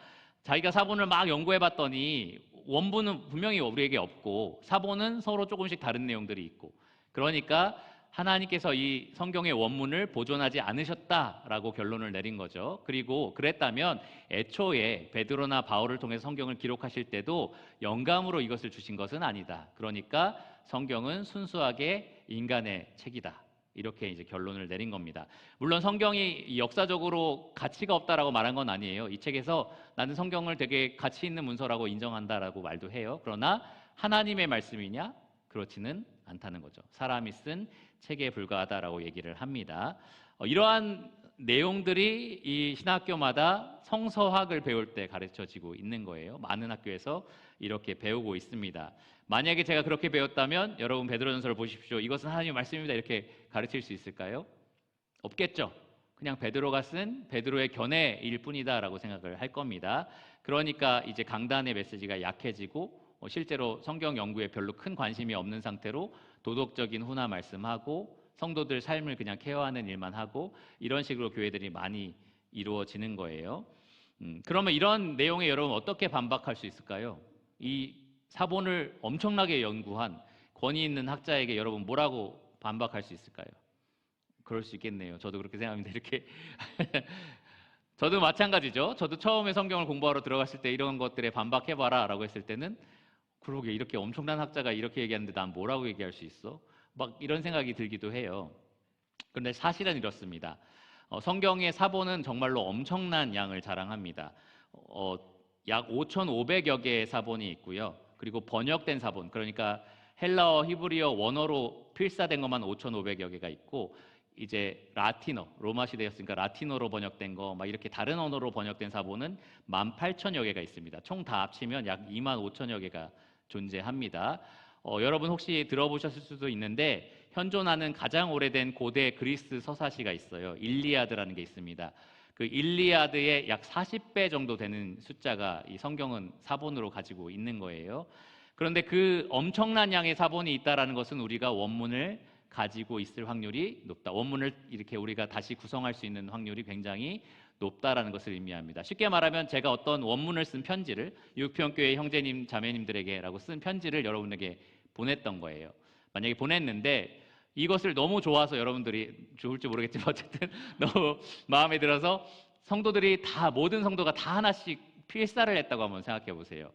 Speaker 1: 자기가 사본을 막 연구해봤더니 원본은 분명히 우리에게 없고 사본은 서로 조금씩 다른 내용들이 있고 그러니까 하나님께서 이 성경의 원문을 보존하지 않으셨다라고 결론을 내린 거죠. 그리고 그랬다면 애초에 베드로나 바울을 통해 성경을 기록하실 때도 영감으로 이것을 주신 것은 아니다. 그러니까 성경은 순수하게 인간의 책이다. 이렇게 이제 결론을 내린 겁니다. 물론 성경이 역사적으로 가치가 없다라고 말한 건 아니에요. 이 책에서 나는 성경을 되게 가치 있는 문서라고 인정한다라고 말도 해요. 그러나 하나님의 말씀이냐? 그렇지는 않다는 거죠. 사람이 쓴 책에 불과하다라고 얘기를 합니다. 이러한 내용들이 이 신학교마다 성서학을 배울 때 가르쳐지고 있는 거예요. 많은 학교에서 이렇게 배우고 있습니다. 만약에 제가 그렇게 배웠다면 여러분 베드로전서를 보십시오. 이것은 하나님의 말씀입니다. 이렇게 가르칠 수 있을까요? 없겠죠. 그냥 베드로가 쓴 베드로의 견해일 뿐이다라고 생각을 할 겁니다. 그러니까 이제 강단의 메시지가 약해지고 실제로 성경 연구에 별로 큰 관심이 없는 상태로 도덕적인 훈화 말씀하고 성도들 삶을 그냥 케어하는 일만 하고 이런 식으로 교회들이 많이 이루어지는 거예요. 그러면 이런 내용에 여러분 어떻게 반박할 수 있을까요? 이 사본을 엄청나게 연구한 권위 있는 학자에게 여러분 뭐라고 반박할 수 있을까요? 그럴 수 있겠네요. 저도 그렇게 생각합니다. 이렇게 저도 마찬가지죠. 저도 처음에 성경을 공부하러 들어갔을 때 이런 것들에 반박해봐라 라고 했을 때는 그러게 이렇게 엄청난 학자가 이렇게 얘기하는데 난 뭐라고 얘기할 수 있어? 막 이런 생각이 들기도 해요. 그런데 사실은 이렇습니다. 성경의 사본은 정말로 엄청난 양을 자랑합니다. 약 5,500여 개의 사본이 있고요. 그리고 번역된 사본, 그러니까 헬라어, 히브리어, 원어로 필사된 것만 5,500여 개가 있고 이제 라틴어, 로마 시대였으니까 라틴어로 번역된 거, 막 이렇게 다른 언어로 번역된 사본은 18,000여 개가 있습니다. 총 다 합치면 약 25,000여 개가 존재합니다. 여러분 혹시 들어보셨을 수도 있는데 현존하는 가장 오래된 고대 그리스 서사시가 있어요. 일리아드라는 게 있습니다. 그 일리아드의 약 40배 정도 되는 숫자가 이 성경은 사본으로 가지고 있는 거예요. 그런데 그 엄청난 양의 사본이 있다라는 것은 우리가 원문을 가지고 있을 확률이 높다. 원문을 이렇게 우리가 다시 구성할 수 있는 확률이 굉장히 높다라는 것을 의미합니다. 쉽게 말하면 제가 어떤 원문을 쓴 편지를 육평교회 형제님, 자매님들에게라고 쓴 편지를 여러분에게 보냈던 거예요. 만약에 보냈는데 이것을 너무 좋아서 여러분들이 좋을지 모르겠지만 어쨌든 너무 마음에 들어서 성도들이 다 모든 성도가 다 하나씩 필사를 했다고 한번 생각해 보세요.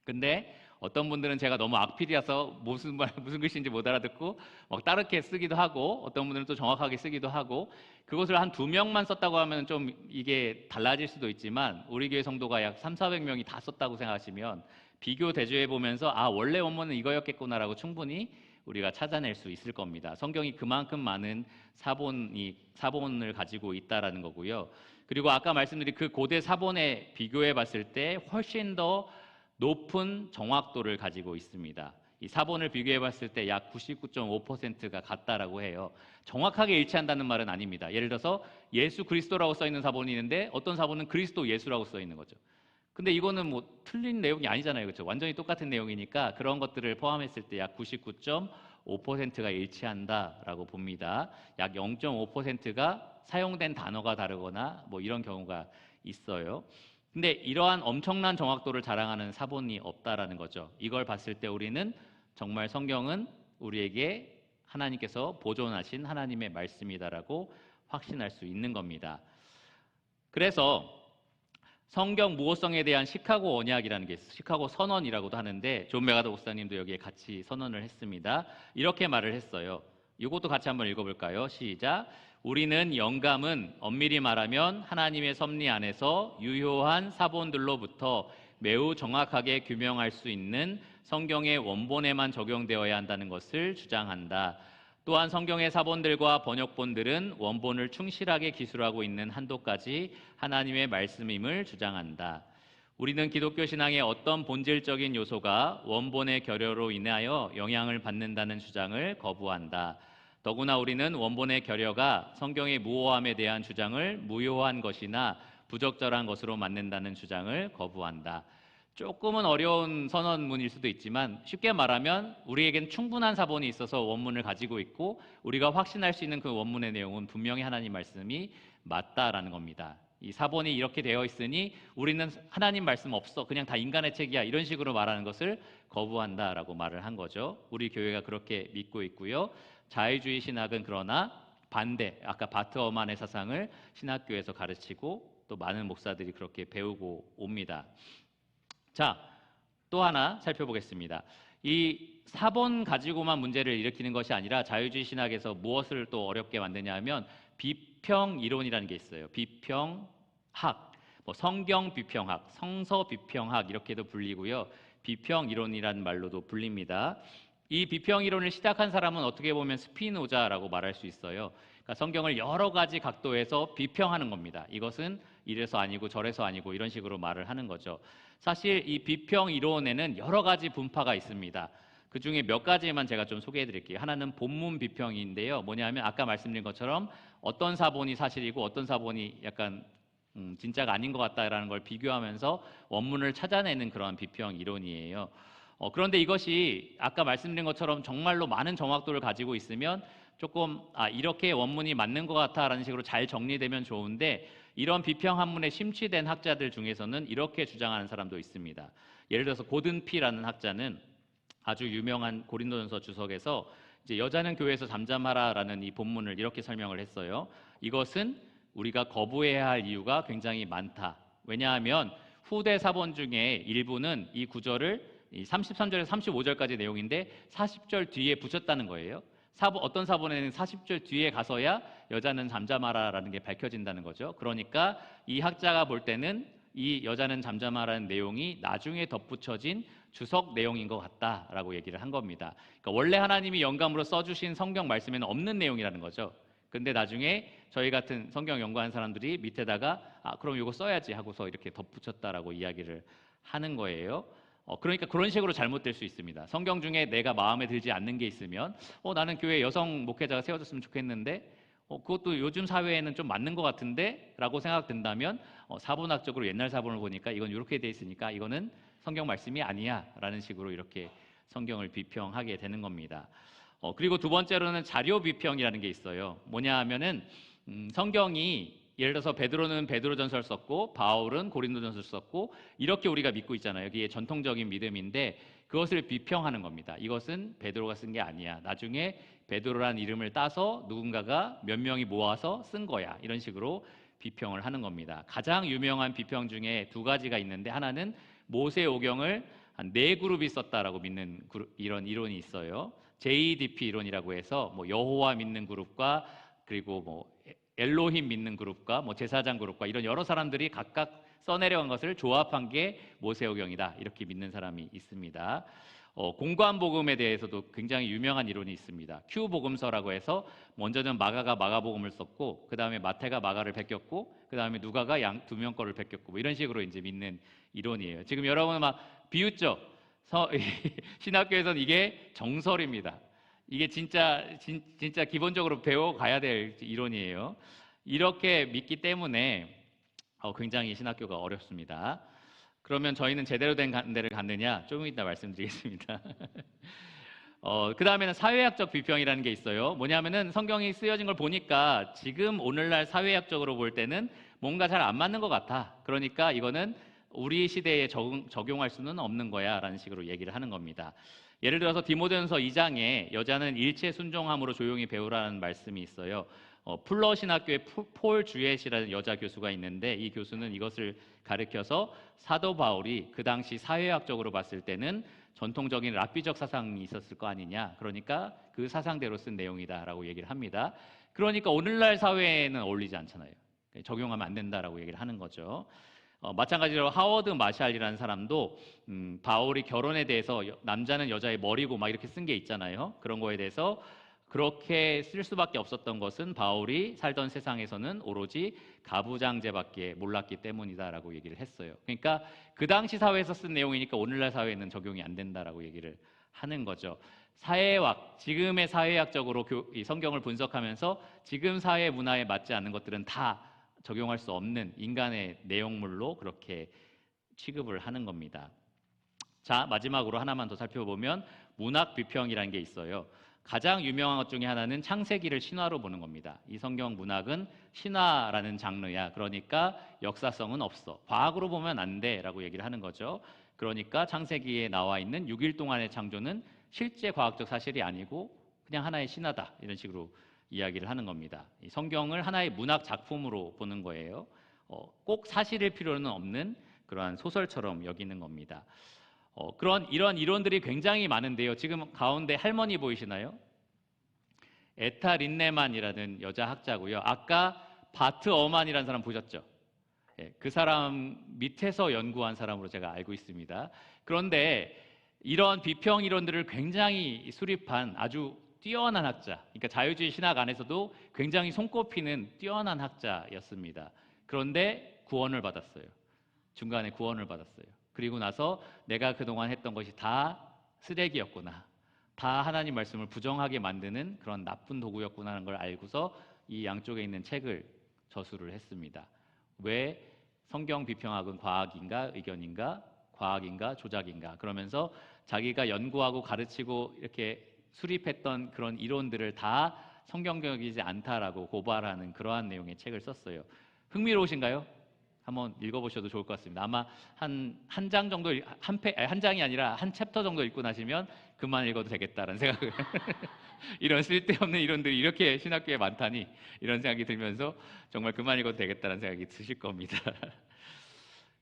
Speaker 1: 근데 어떤 분들은 제가 너무 악필이라서 무슨 글씨인지 못 알아듣고 막 다르게 쓰기도 하고 어떤 분들은 또 정확하게 쓰기도 하고 그것을 한 2명만 썼다고 하면 좀 이게 달라질 수도 있지만 우리 교회 성도가 약 3,400명이 다 썼다고 생각하시면 비교 대조해 보면서 아 원래 원문은 이거였겠구나라고 충분히 우리가 찾아낼 수 있을 겁니다. 성경이 그만큼 많은 사본을 가지고 있다라는 거고요. 그리고 아까 말씀드린 그 고대 사본에 비교해 봤을 때 훨씬 더 높은 정확도를 가지고 있습니다. 이 사본을 비교해 봤을 때 약 99.5%가 같다라고 해요. 정확하게 일치한다는 말은 아닙니다. 예를 들어서 예수 그리스도라고 써 있는 사본이 있는데 어떤 사본은 그리스도 예수라고 써 있는 거죠. 근데 이거는 뭐 틀린 내용이 아니잖아요. 그렇죠? 완전히 똑같은 내용이니까 그런 것들을 포함했을 때 약 99.5%가 일치한다라고 봅니다. 약 0.5%가 사용된 단어가 다르거나 뭐 이런 경우가 있어요. 근데 이러한 엄청난 정확도를 자랑하는 사본이 없다라는 거죠. 이걸 봤을 때 우리는 정말 성경은 우리에게 하나님께서 보존하신 하나님의 말씀이다라고 확신할 수 있는 겁니다. 그래서 성경 무호성에 대한 시카고 언약이라는 게 있어요. 시카고 선언이라고도 하는데 존 메가더 목사님도 여기에 같이 선언을 했습니다. 이렇게 말을 했어요. 이것도 같이 한번 읽어볼까요? 시작. 우리는 영감은 엄밀히 말하면 하나님의 섭리 안에서 유효한 사본들로부터 매우 정확하게 규명할 수 있는 성경의 원본에만 적용되어야 한다는 것을 주장한다. 또한 성경의 사본들과 번역본들은 원본을 충실하게 기술하고 있는 한도까지 하나님의 말씀임을 주장한다. 우리는 기독교 신앙의 어떤 본질적인 요소가 원본의 결여로 인하여 영향을 받는다는 주장을 거부한다. 더구나 우리는 원본의 결여가 성경의 무호함에 대한 주장을 무효한 것이나 부적절한 것으로 만든다는 주장을 거부한다. 조금은 어려운 선언문일 수도 있지만 쉽게 말하면 우리에겐 충분한 사본이 있어서 원문을 가지고 있고 우리가 확신할 수 있는 그 원문의 내용은 분명히 하나님 말씀이 맞다라는 겁니다. 이 사본이 이렇게 되어 있으니 우리는 하나님 말씀 없어 그냥 다 인간의 책이야 이런 식으로 말하는 것을 거부한다라고 말을 한 거죠. 우리 교회가 그렇게 믿고 있고요. 자유주의 신학은 그러나 반대, 아까 바트 어만의 사상을 신학교에서 가르치고 또 많은 목사들이 그렇게 배우고 옵니다. 자, 또 하나 살펴보겠습니다. 이 사본 가지고만 문제를 일으키는 것이 아니라 자유주의 신학에서 무엇을 또 어렵게 만드냐 하면 비평 이론이라는 게 있어요. 비평학, 성경 비평학, 성서 비평학 이렇게도 불리고요. 비평 이론이라는 말로도 불립니다. 이 비평 이론을 시작한 사람은 어떻게 보면 스피노자라고 말할 수 있어요. 그러니까 성경을 여러 가지 각도에서 비평하는 겁니다. 이것은 이래서 아니고 저래서 아니고 이런 식으로 말을 하는 거죠. 사실 이 비평 이론에는 여러 가지 분파가 있습니다. 그 중에 몇 가지만 제가 좀 소개해 드릴게요. 하나는 본문 비평인데요. 뭐냐면 아까 말씀드린 것처럼 어떤 사본이 사실이고 어떤 사본이 약간 진짜가 아닌 것 같다라는 걸 비교하면서 원문을 찾아내는 그런 비평 이론이에요. 그런데 이것이 아까 말씀드린 것처럼 정말로 많은 정확도를 가지고 있으면 조금 이렇게 원문이 맞는 것 같아라는 식으로 잘 정리되면 좋은데 이런 비평 한문에 심취된 학자들 중에서는 이렇게 주장하는 사람도 있습니다. 예를 들어서 고든피라는 학자는 아주 유명한 고린도전서 주석에서 이제 여자는 교회에서 잠잠하라라는 이 본문을 이렇게 설명을 했어요. 이것은 우리가 거부해야 할 이유가 굉장히 많다. 왜냐하면 후대 사본 중에 일부는 이 구절을 33절에서 35절까지 내용인데 40절 뒤에 붙였다는 거예요. 어떤 사본에는 40절 뒤에 가서야 여자는 잠잠하라라는 게 밝혀진다는 거죠. 그러니까 이 학자가 볼 때는 이 여자는 잠잠하라는 내용이 나중에 덧붙여진 주석 내용인 것 같다라고 얘기를 한 겁니다. 그러니까 원래 하나님이 영감으로 써주신 성경 말씀에는 없는 내용이라는 거죠. 근데 나중에 저희 같은 성경 연구하는 사람들이 밑에다가 그럼 이거 써야지 하고서 이렇게 덧붙였다라고 이야기를 하는 거예요. 그러니까 그런 식으로 잘못될 수 있습니다. 성경 중에 내가 마음에 들지 않는 게 있으면 나는 교회 여성 목회자가 세워졌으면 좋겠는데 그것도 요즘 사회에는 좀 맞는 것 같은데 라고 생각된다면 사본학적으로 옛날 사본을 보니까 이건 이렇게 돼 있으니까 이거는 성경 말씀이 아니야 라는 식으로 이렇게 성경을 비평하게 되는 겁니다. 그리고 두 번째로는 자료 비평이라는 게 있어요. 뭐냐 하면은 성경이 예를 들어서 베드로는 베드로전서를 썼고 바울은 고린도전서를 썼고 이렇게 우리가 믿고 있잖아요. 이게 전통적인 믿음인데 그것을 비평하는 겁니다. 이것은 베드로가 쓴 게 아니야. 나중에 베드로란 이름을 따서 누군가가 몇 명이 모아서 쓴 거야. 이런 식으로 비평을 하는 겁니다. 가장 유명한 비평 중에 두 가지가 있는데 하나는 모세오경을 한 4그룹이 썼다라고 믿는 이런 이론이 있어요. JDP 이론이라고 해서 여호와 믿는 그룹과 그리고 엘로힘 믿는 그룹과 제사장 그룹과 이런 여러 사람들이 각각 써내려간 것을 조합한 게 모세오경이다 이렇게 믿는 사람이 있습니다. 공관복음에 대해서도 굉장히 유명한 이론이 있습니다. Q 복음서라고 해서 먼저는 마가가 마가복음을 썼고 그 다음에 마태가 마가를 베꼈고 그 다음에 누가가 두 명 거를 베꼈고 이런 식으로 이제 믿는 이론이에요. 지금 여러분은 막 비웃죠. 신학교에서는 이게 정설입니다. 이게 진짜 기본적으로 배워가야 될 이론이에요. 이렇게 믿기 때문에 굉장히 신학교가 어렵습니다. 그러면 저희는 제대로 된 데를 갔느냐? 조금 이따 말씀드리겠습니다. 그 다음에는 사회학적 비평이라는 게 있어요. 뭐냐면은 성경이 쓰여진 걸 보니까 지금 오늘날 사회학적으로 볼 때는 뭔가 잘 안 맞는 것 같아. 그러니까 이거는 우리 시대에 적용할 수는 없는 거야 라는 식으로 얘기를 하는 겁니다. 예를 들어서 디모데전서 2장에 여자는 일체 순종함으로 조용히 배우라는 말씀이 있어요. 풀러 신학교의 폴 주엣이라는 여자 교수가 있는데 이 교수는 이것을 가르쳐서 사도 바울이 그 당시 사회학적으로 봤을 때는 전통적인 랍비적 사상이 있었을 거 아니냐. 그러니까 그 사상대로 쓴 내용이다라고 얘기를 합니다. 그러니까 오늘날 사회에는 어울리지 않잖아요. 적용하면 안 된다라고 얘기를 하는 거죠. 마찬가지로 하워드 마샬이라는 사람도 바울이 결혼에 대해서 남자는 여자의 머리고 막 이렇게 쓴 게 있잖아요. 그런 거에 대해서 그렇게 쓸 수밖에 없었던 것은 바울이 살던 세상에서는 오로지 가부장제밖에 몰랐기 때문이다라고 얘기를 했어요. 그러니까 그 당시 사회에서 쓴 내용이니까 오늘날 사회에는 적용이 안 된다라고 얘기를 하는 거죠. 사회학, 지금의 사회학적으로 이 성경을 분석하면서 지금 사회 문화에 맞지 않는 것들은 다 적용할 수 없는 인간의 내용물로 그렇게 취급을 하는 겁니다. 자, 마지막으로 하나만 더 살펴보면 문학 비평이라는 게 있어요. 가장 유명한 것 중에 하나는 창세기를 신화로 보는 겁니다. 이 성경 문학은 신화라는 장르야. 그러니까 역사성은 없어. 과학으로 보면 안 돼라고 얘기를 하는 거죠. 그러니까 창세기에 나와 있는 6일 동안의 창조는 실제 과학적 사실이 아니고 그냥 하나의 신화다. 이런 식으로 이야기를 하는 겁니다. 이 성경을 하나의 문학 작품으로 보는 거예요. 꼭 사실일 필요는 없는 그러한 소설처럼 여기는 겁니다. 이런 이론들이 굉장히 많은데요. 지금 가운데 할머니 보이시나요? 에타 린네만이라는 여자 학자고요. 아까 바트 어만이라는 사람 보셨죠? 그 사람 밑에서 연구한 사람으로 제가 알고 있습니다. 그런데 이런 비평 이론들을 굉장히 수립한 아주 뛰어난 학자, 그러니까 자유주의 신학 안에서도 굉장히 손꼽히는 뛰어난 학자였습니다. 그런데 구원을 받았어요. 중간에 구원을 받았어요. 그리고 나서 내가 그동안 했던 것이 다 쓰레기였구나. 다 하나님 말씀을 부정하게 만드는 그런 나쁜 도구였구나 하는 걸 알고서 이 양쪽에 있는 책을 저술을 했습니다. 왜 성경 비평학은 과학인가 의견인가 과학인가 조작인가 그러면서 자기가 연구하고 가르치고 이렇게 수립했던 그런 이론들을 다 성경적이지 않다라고 고발하는 그러한 내용의 책을 썼어요. 흥미로우신가요? 한번 읽어보셔도 좋을 것 같습니다. 아마 한 장 정도, 한 장이 아니라 한 챕터 정도 읽고 나시면 그만 읽어도 되겠다라는 생각을 이런 쓸데없는 이론들이 이렇게 신학교에 많다니 이런 생각이 들면서 정말 그만 읽어도 되겠다는 생각이 드실 겁니다.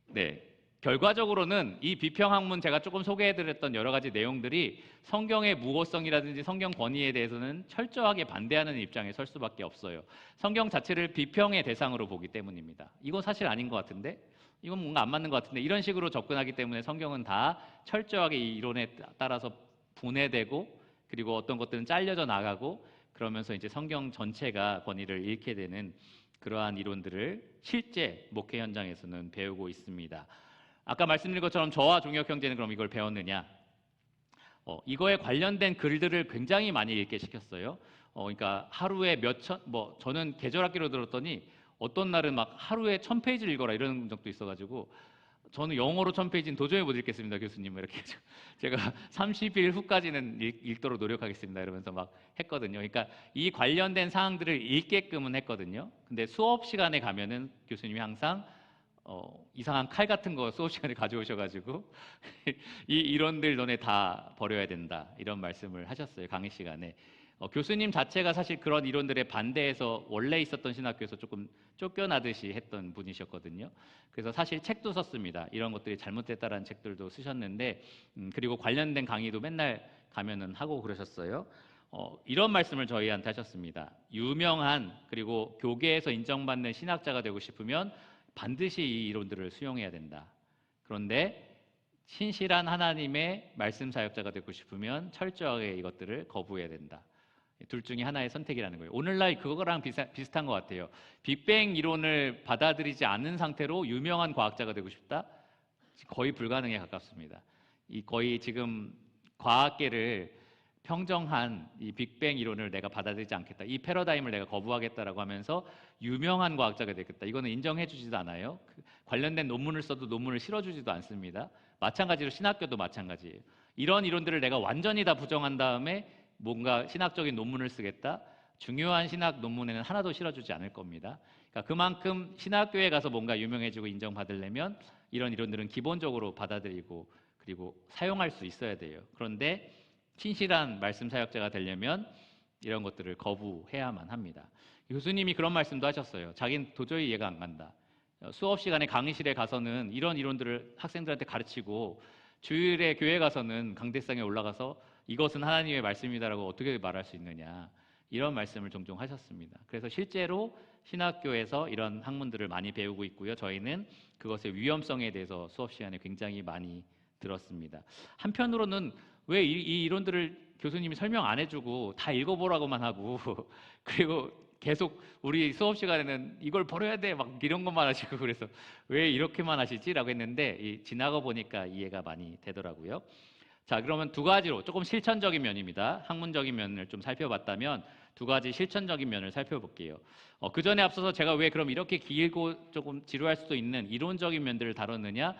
Speaker 1: 네, 결과적으로는 이 비평학문 제가 조금 소개해드렸던 여러 가지 내용들이 성경의 무고성이라든지 성경 권위에 대해서는 철저하게 반대하는 입장에 설 수밖에 없어요. 성경 자체를 비평의 대상으로 보기 때문입니다. 이건 사실 아닌 것 같은데, 이건 뭔가 안 맞는 것 같은데, 이런 식으로 접근하기 때문에 성경은 다 철저하게 이 이론에 따라서 분해되고, 그리고 어떤 것들은 잘려져 나가고, 그러면서 이제 성경 전체가 권위를 잃게 되는 그러한 이론들을 실제 목회 현장에서는 배우고 있습니다. 아까 말씀드린 것처럼 저와 종혁 형제는 그럼 이걸 배웠느냐? 이거에 관련된 글들을 굉장히 많이 읽게 시켰어요. 그러니까 하루에 저는 계절학기로 들었더니 어떤 날은 막 하루에 1000페이지를 읽어라 이런 적도 있어가지고 저는 영어로 1000페이지는 도저히 못 읽겠습니다, 교수님. 이렇게 제가 30일 후까지는 읽도록 노력하겠습니다. 이러면서 막 했거든요. 그러니까 이 관련된 사항들을 읽게끔은 했거든요. 근데 수업 시간에 가면은 교수님이 항상 이상한 칼 같은 거 수업 시간에 가져오셔가지고 이 이론들 너네 다 버려야 된다 이런 말씀을 하셨어요, 강의 시간에. 교수님 자체가 사실 그런 이론들에 반대해서 원래 있었던 신학교에서 조금 쫓겨나듯이 했던 분이셨거든요. 그래서 사실 책도 썼습니다. 이런 것들이 잘못됐다라는 책들도 쓰셨는데 그리고 관련된 강의도 맨날 가면은 하고 그러셨어요. 이런 말씀을 저희한테 하셨습니다. 유명한 그리고 교계에서 인정받는 신학자가 되고 싶으면 반드시 이 이론들을 수용해야 된다. 그런데 신실한 하나님의 말씀 사역자가 되고 싶으면 철저하게 이것들을 거부해야 된다. 둘 중에 하나의 선택이라는 거예요. 오늘날 그거랑 비슷한 것 같아요. 빅뱅 이론을 받아들이지 않은 상태로 유명한 과학자가 되고 싶다? 거의 불가능에 가깝습니다. 거의 지금 과학계를 평정한 이 빅뱅 이론을 내가 받아들이지 않겠다, 이 패러다임을 내가 거부하겠다라고 하면서 유명한 과학자가 되겠다, 이거는 인정해주지도 않아요. 관련된 논문을 써도 논문을 실어주지도 않습니다. 마찬가지로 신학교도 마찬가지예요. 이런 이론들을 내가 완전히 다 부정한 다음에 뭔가 신학적인 논문을 쓰겠다? 중요한 신학 논문에는 하나도 실어주지 않을 겁니다. 그러니까 그만큼 신학교에 가서 뭔가 유명해지고 인정받으려면 이런 이론들은 기본적으로 받아들이고 그리고 사용할 수 있어야 돼요. 그런데 신실한 말씀 사역자가 되려면 이런 것들을 거부해야만 합니다. 교수님이 그런 말씀도 하셨어요. 자기는 도저히 이해가 안 간다. 수업 시간에 강의실에 가서는 이런 이론들을 학생들한테 가르치고 주일에 교회 가서는 강대상에 올라가서 이것은 하나님의 말씀이다라고 어떻게 말할 수 있느냐, 이런 말씀을 종종 하셨습니다. 그래서 실제로 신학교에서 이런 학문들을 많이 배우고 있고요. 저희는 그것의 위험성에 대해서 수업 시간에 굉장히 많이 들었습니다. 한편으로는 왜 이 이론들을 교수님이 설명 안 해주고 다 읽어보라고만 하고 그리고 계속 우리 수업 시간에는 이걸 버려야 돼 막 이런 것만 하시고 그래서 왜 이렇게만 하시지라고 했는데 지나가 보니까 이해가 많이 되더라고요. 자, 그러면 두 가지로 조금 실천적인 면입니다. 학문적인 면을 좀 살펴봤다면 두 가지 실천적인 면을 살펴볼게요. 그 전에 앞서서 제가 왜 그럼 이렇게 길고 조금 지루할 수도 있는 이론적인 면들을 다뤘느냐?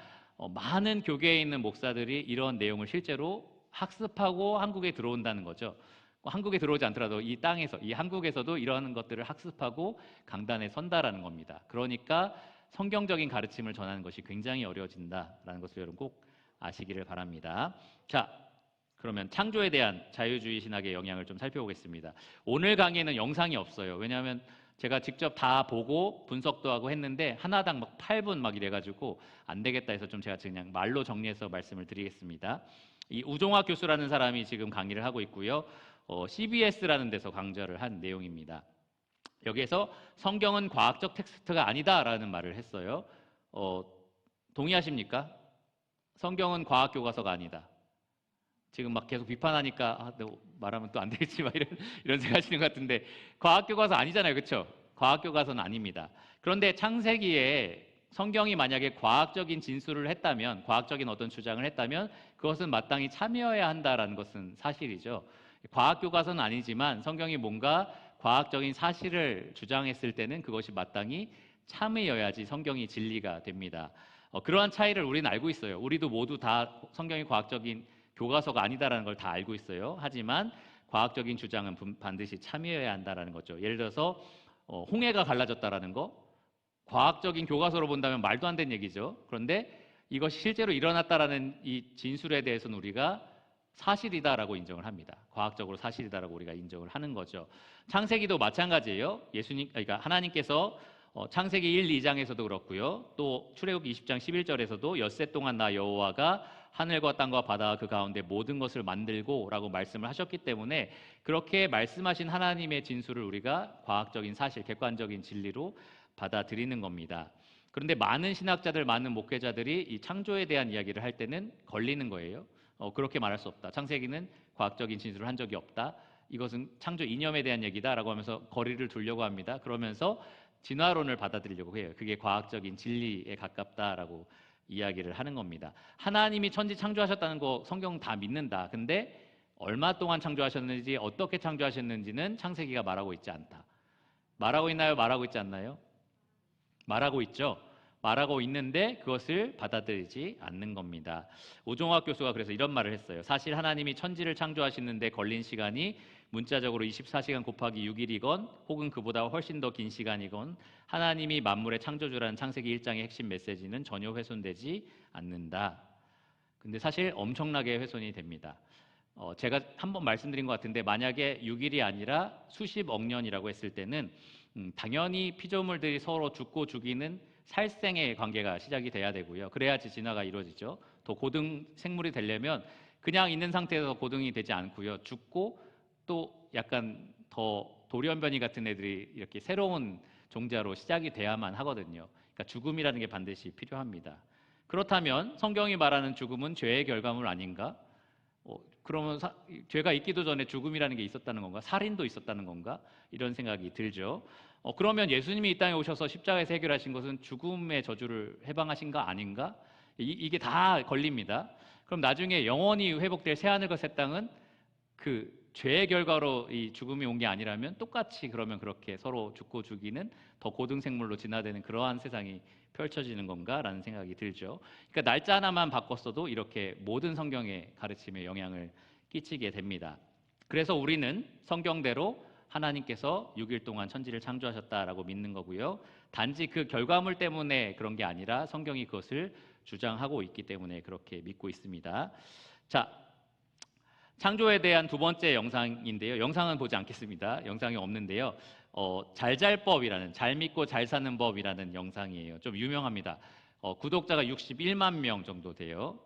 Speaker 1: 많은 교계에 있는 목사들이 이런 내용을 실제로 학습하고 한국에 들어온다는 거죠. 한국에 들어오지 않더라도 이 땅에서, 이 한국에서도 이러한 것들을 학습하고 강단에 선다라는 겁니다. 그러니까 성경적인 가르침을 전하는 것이 굉장히 어려워진다라는 것을 여러분 꼭 아시기를 바랍니다. 자, 그러면 창조에 대한 자유주의 신학의 영향을 좀 살펴보겠습니다. 오늘 강의는 영상이 없어요. 왜냐하면 제가 직접 다 보고 분석도 하고 했는데 하나당 막 8분 막 이래가지고 안 되겠다 해서 좀 제가 그냥 말로 정리해서 말씀을 드리겠습니다. 이 우종학 교수라는 사람이 지금 강의를 하고 있고요. CBS라는 데서 강좌를 한 내용입니다. 여기에서 성경은 과학적 텍스트가 아니다라는 말을 했어요. 동의하십니까? 성경은 과학 교과서가 아니다. 지금 막 계속 비판하니까 말하면 또 안 되겠지 막 이런 생각하시는 것 같은데 과학 교과서 아니잖아요, 그렇죠? 과학 교과서는 아닙니다. 그런데 창세기에 성경이 만약에 과학적인 진술을 했다면, 과학적인 어떤 주장을 했다면 그것은 마땅히 참여해야 한다라는 것은 사실이죠. 과학 교과서는 아니지만 성경이 뭔가 과학적인 사실을 주장했을 때는 그것이 마땅히 참여해야지 성경이 진리가 됩니다. 그러한 차이를 우리는 알고 있어요. 우리도 모두 다 성경이 과학적인 교과서가 아니다라는 걸 다 알고 있어요. 하지만 과학적인 주장은 반드시 참여해야 한다라는 거죠. 예를 들어서 홍해가 갈라졌다라는 거, 과학적인 교과서로 본다면 말도 안 되는 얘기죠. 그런데 이것이 실제로 일어났다라는 이 진술에 대해서는 우리가 사실이다라고 인정을 합니다. 과학적으로 사실이다라고 우리가 인정을 하는 거죠. 창세기도 마찬가지예요. 그러니까 하나님께서 창세기 1, 2장에서도 그렇고요. 또 출애굽 20장 11절에서도 엿새 동안 나 여호와가 하늘과 땅과 바다와 그 가운데 모든 것을 만들고라고 말씀을 하셨기 때문에 그렇게 말씀하신 하나님의 진술을 우리가 과학적인 사실, 객관적인 진리로 받아들이는 겁니다. 그런데 많은 신학자들, 많은 목회자들이 이 창조에 대한 이야기를 할 때는 걸리는 거예요. 그렇게 말할 수 없다. 창세기는 과학적인 진술을 한 적이 없다. 이것은 창조 이념에 대한 얘기다라고 하면서 거리를 두려고 합니다. 그러면서 진화론을 받아들이려고 해요. 그게 과학적인 진리에 가깝다라고 이야기를 하는 겁니다. 하나님이 천지 창조하셨다는 거 성경 다 믿는다. 근데 얼마 동안 창조하셨는지, 어떻게 창조하셨는지는 창세기가 말하고 있지 않다. 말하고 있나요? 말하고 있지 않나요? 말하고 있죠. 말하고 있는데 그것을 받아들이지 않는 겁니다. 오종학 교수가 그래서 이런 말을 했어요. 사실 하나님이 천지를 창조하시는데 걸린 시간이 문자적으로 24시간 곱하기 6일이건 혹은 그보다 훨씬 더 긴 시간이건 하나님이 만물의 창조주라는 창세기 1장의 핵심 메시지는 전혀 훼손되지 않는다. 근데 사실 엄청나게 훼손이 됩니다. 제가 한번 말씀드린 것 같은데 만약에 6일이 아니라 수십억 년이라고 했을 때는 당연히 피조물들이 서로 죽고 죽이는 살생의 관계가 시작이 돼야 되고요. 그래야지 진화가 이루어지죠. 더 고등 생물이 되려면 그냥 있는 상태에서 고등이 되지 않고요. 죽고 또 약간 더 돌연변이 같은 애들이 이렇게 새로운 종자로 시작이 돼야만 하거든요. 그러니까 죽음이라는 게 반드시 필요합니다. 그렇다면 성경이 말하는 죽음은 죄의 결과물 아닌가? 그러면 죄가 있기도 전에 죽음이라는 게 있었다는 건가? 살인도 있었다는 건가? 이런 생각이 들죠. 그러면 예수님이 이 땅에 오셔서 십자가에서 해결하신 것은 죽음의 저주를 해방하신 거 아닌가? 이게 다 걸립니다. 그럼 나중에 영원히 회복될 새하늘과 새 땅은 그 죄의 결과로 이 죽음이 온 게 아니라면 똑같이 그러면 그렇게 서로 죽고 죽이는 더 고등 생물로 진화되는 그러한 세상이 펼쳐지는 건가라는 생각이 들죠. 그러니까 날짜 하나만 바꿨어도 이렇게 모든 성경의 가르침에 영향을 끼치게 됩니다. 그래서 우리는 성경대로 하나님께서 6일 동안 천지를 창조하셨다라고 믿는 거고요. 단지 그 결과물 때문에 그런 게 아니라 성경이 그것을 주장하고 있기 때문에 그렇게 믿고 있습니다. 자, 창조에 대한 두 번째 영상인데요. 영상은 보지 않겠습니다. 영상이 없는데요. 잘잘법이라는, 잘 믿고 잘 사는 법이라는 영상이에요. 좀 유명합니다. 구독자가 61만 명 정도 돼요.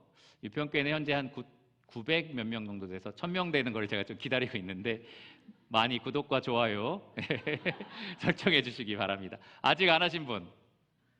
Speaker 1: 유평교회는 현재 한 900 몇 명 정도 돼서 1000명 되는 걸 제가 좀 기다리고 있는데 많이 구독과 좋아요 설정해 주시기 바랍니다. 아직 안 하신 분?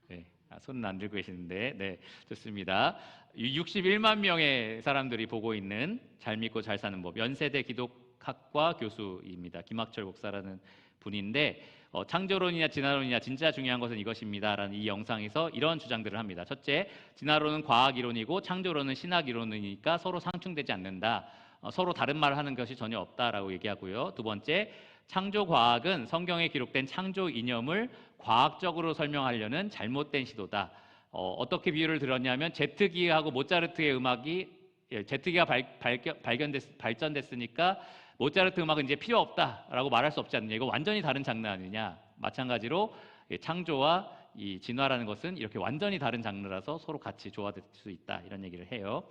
Speaker 1: 네, 손은 안 들고 계시는데 네, 좋습니다. 61만 명의 사람들이 보고 있는 잘 믿고 잘 사는 법, 연세대 기독학과 교수입니다. 김학철 목사라는 분인데 창조론이냐 진화론이냐 진짜 중요한 것은 이것입니다라는 이 영상에서 이런 주장들을 합니다. 첫째, 진화론은 과학 이론이고 창조론은 신학 이론이니까 서로 상충되지 않는다. 서로 다른 말을 하는 것이 전혀 없다라고 얘기하고요. 두 번째, 창조 과학은 성경에 기록된 창조 이념을 과학적으로 설명하려는 잘못된 시도다. 어떻게 비유를 들었냐면 제트기하고 모차르트의 음악이 제트기가 발전됐으니까 모차르트 음악은 이제 필요 없다라고 말할 수 없지 않느냐. 이거 완전히 다른 장르 아니냐. 마찬가지로 창조와 이 진화라는 것은 이렇게 완전히 다른 장르라서 서로 같이 조화될 수 있다. 이런 얘기를 해요.